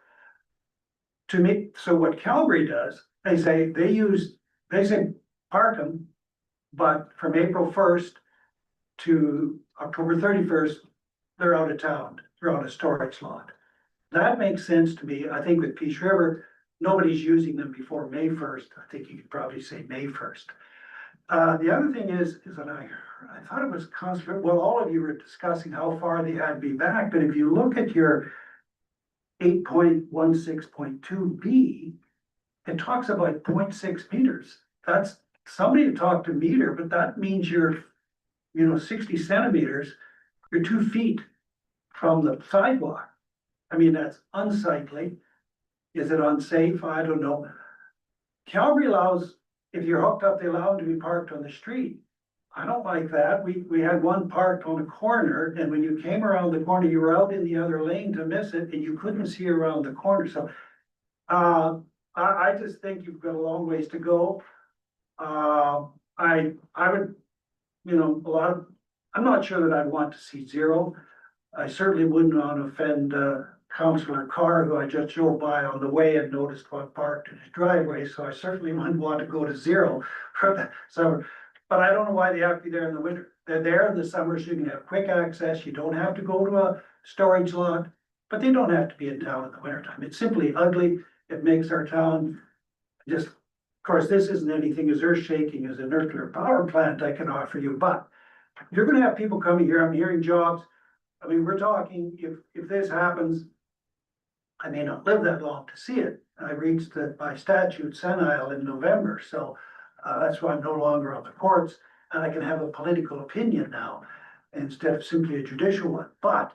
So what Calgary does, they say park them, but from April 1st to October 31st, they're out of town, they're on a storage lot. That makes sense to me. I think with Peace River, nobody's using them before May 1st. I think you could probably say May 1st. The other thing is that I thought it was constant, well, all of you were discussing how far they had to be back, but if you look at your 8.16.2B, it talks about 0.6 meters. That's somebody to talk to meter, but that means you're, 60 centimeters, you're 2 feet from the sidewalk. I mean, that's unsightly. Is it unsafe? I don't know. Calgary allows, if you're hooked up, they allow them to be parked on the street. I don't like that. We had one parked on a corner, and when you came around the corner, you were out in the other lane to miss it, and you couldn't see around the corner. So I just think you've got a long ways to go. I would, I'm not sure that I'd want to see 0. I certainly wouldn't want to offend Councillor Carr, who I just drove by on the way and noticed what parked in his driveway, so I certainly wouldn't want to go to 0 for that. So, but I don't know why they have to be there in the winter. They're there in the summer, so you can have quick access. You don't have to go to a storage lot, but they don't have to be in town in the wintertime. It's simply ugly. It makes our town just, of course, this isn't anything as earth shaking as a nuclear power plant I can offer you, but you're gonna have people coming here. I'm hearing jobs. I mean, we're talking, if this happens, I may not live that long to see it. I reached by statute senile in November, so that's why I'm no longer on the courts, and I can have a political opinion now instead of simply a judicial one. But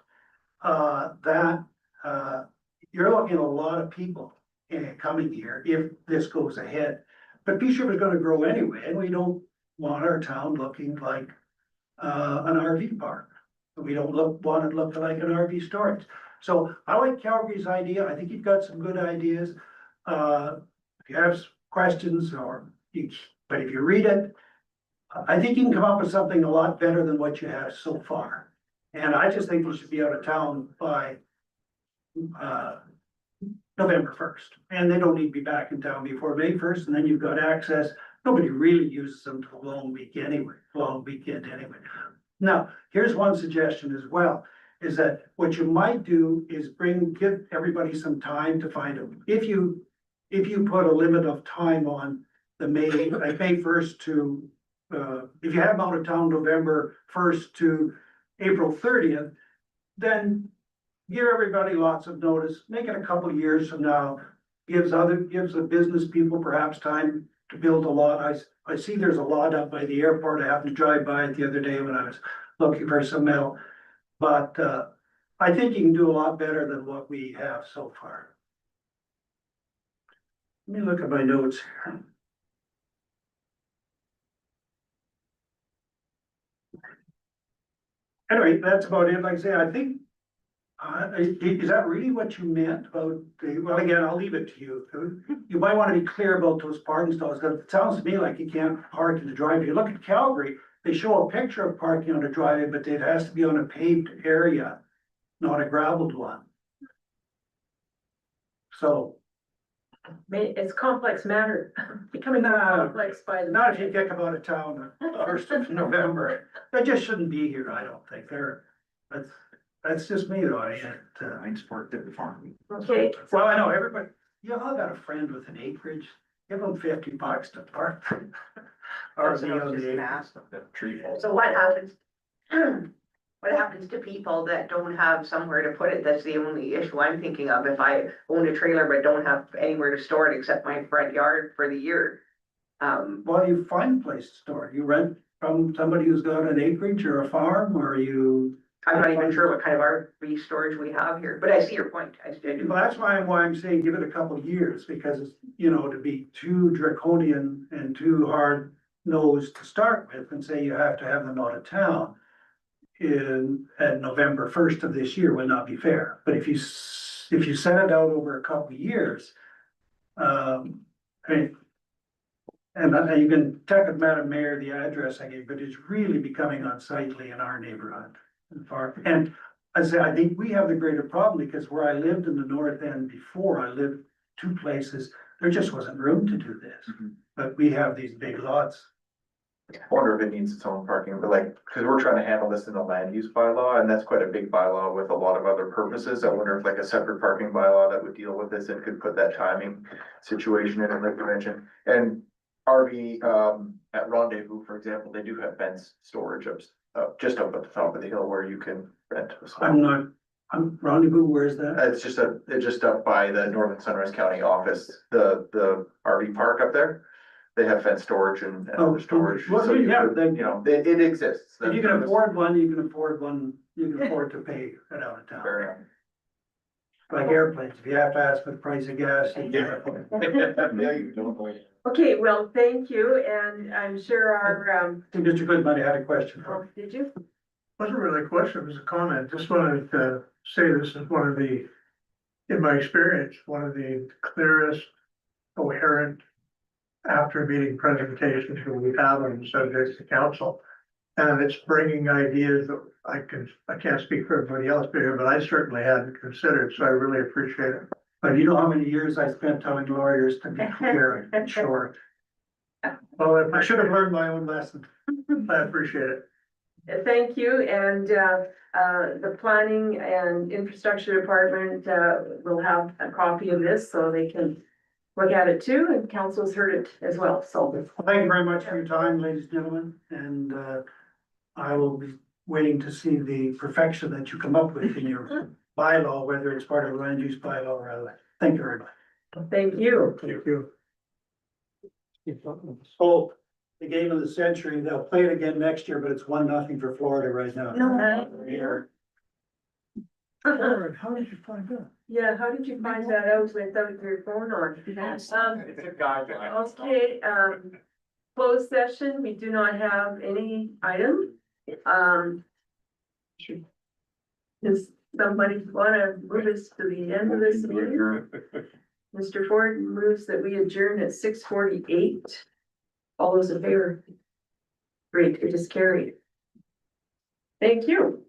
you're looking at a lot of people coming here if this goes ahead. But Peace River is going to grow anyway, and we don't want our town looking like an RV park. We don't want it to look like an RV storage. So I like Calgary's idea. I think you've got some good ideas. If you have questions but if you read it, I think you can come up with something a lot better than what you have so far. And I just think we should be out of town by November 1st. And they don't need to be back in town before May 1st, and then you've got access. Nobody really uses them till long weekend anyway. Now, here's one suggestion as well, is that what you might do is give everybody some time to find them. If you put a limit of time on the May first to, if you have them out of town November first to April 30th, then give everybody lots of notice, make it a couple of years from now, gives the business people perhaps time to build a lot. I see there's a lot up by the airport. I happened to drive by it the other day when I was looking for some metal. But I think you can do a lot better than what we have so far. Let me look at my notes here. Anyway, that's about it. Like I say, I think, is that really what you meant about, well, again, I'll leave it to you. You might want to be clear about those parking stalls, because it sounds to me like you can't park in the driveway. You look at Calgary, they show a picture of parking on a driveway, but it has to be on a paved area, not a gravelled one. So, It's complex matter, becoming more complex by the. not if you kick them out of town the first of November. They just shouldn't be here, I don't think. That's just me though. Okay, Well, I know everybody, I got a friend with an acreage, give them $50 to park. Or That's what I was just gonna ask. Tree falls. So what happens? What happens to people that don't have somewhere to put it? That's the only issue I'm thinking of. If I own a trailer but don't have anywhere to store it except my front yard for the year. Well, you find a place to store it. You rent from somebody who's got an acreage or a farm, or you. I'm not even sure what kind of RV storage we have here, but I see your point. I do. Well, that's why I'm saying give it a couple of years, because, to be too draconian and too hard nosed to start with and say you have to have them out of town at November 1st of this year would not be fair. But if you set it out over a couple of years, and you can check with Madam Mayor the address I gave, but it's really becoming unsightly in our neighborhood. And I say, I think we have the greater problem, because where I lived in the north end before, I lived two places, there just wasn't room to do this. But we have these big lots. I wonder if it needs its own parking, but cause we're trying to handle this in the land use bylaw, and that's quite a big bylaw with a lot of other purposes. I wonder if a separate parking bylaw that would deal with this and could put that timing situation in, like you mentioned. And RV, at Rendezvous, for example, they do have fence storage just up at the top of the hill where you can rent. I'm Rendezvous, where's that? It's just up by the Northern Sunrise County office, the RV park up there. They have fence storage and other storage. Well, So you yeah, could, it exists. if you can afford one, you can afford to pay it out of town. Fair enough. Like airplanes, if you have to ask for the price of gas. You can. Yeah, you don't know. okay, well, thank you, and I'm sure our, Mr. Goodman had a question for me. did you? Wasn't really a question, it was a comment. Just wanted to say this is in my experience, one of the clearest, coherent after meeting presentations that we have on the subjects to council. And it's bringing ideas that I can't speak for everybody else here, but I certainly hadn't considered, so I really appreciate it. But you know how many years I spent telling lawyers to be clear and short. Well, I should have learned my own lesson. I appreciate it. Thank you, and the planning and infrastructure department will have a copy of this, so they can look at it too, and council's heard it as well, so. Well, thank you very much for your time, ladies and gentlemen, and I will be waiting to see the perfection that you come up with in your bylaw, whether it's part of the land use bylaw or other. Thank you very much. Thank you. Thank you. So, the game of the century, they'll play it again next year, but it's 1-0 for Florida right now. Here. How did you find out? Yeah, how did you find that out without your phone on? It's a guideline. Okay, closed session, we do not have any item. Does somebody wanna move us to the end of this meeting? Mr. Ford moves that we adjourn at 6:48. All those in favor? Great, it is carried. Thank you.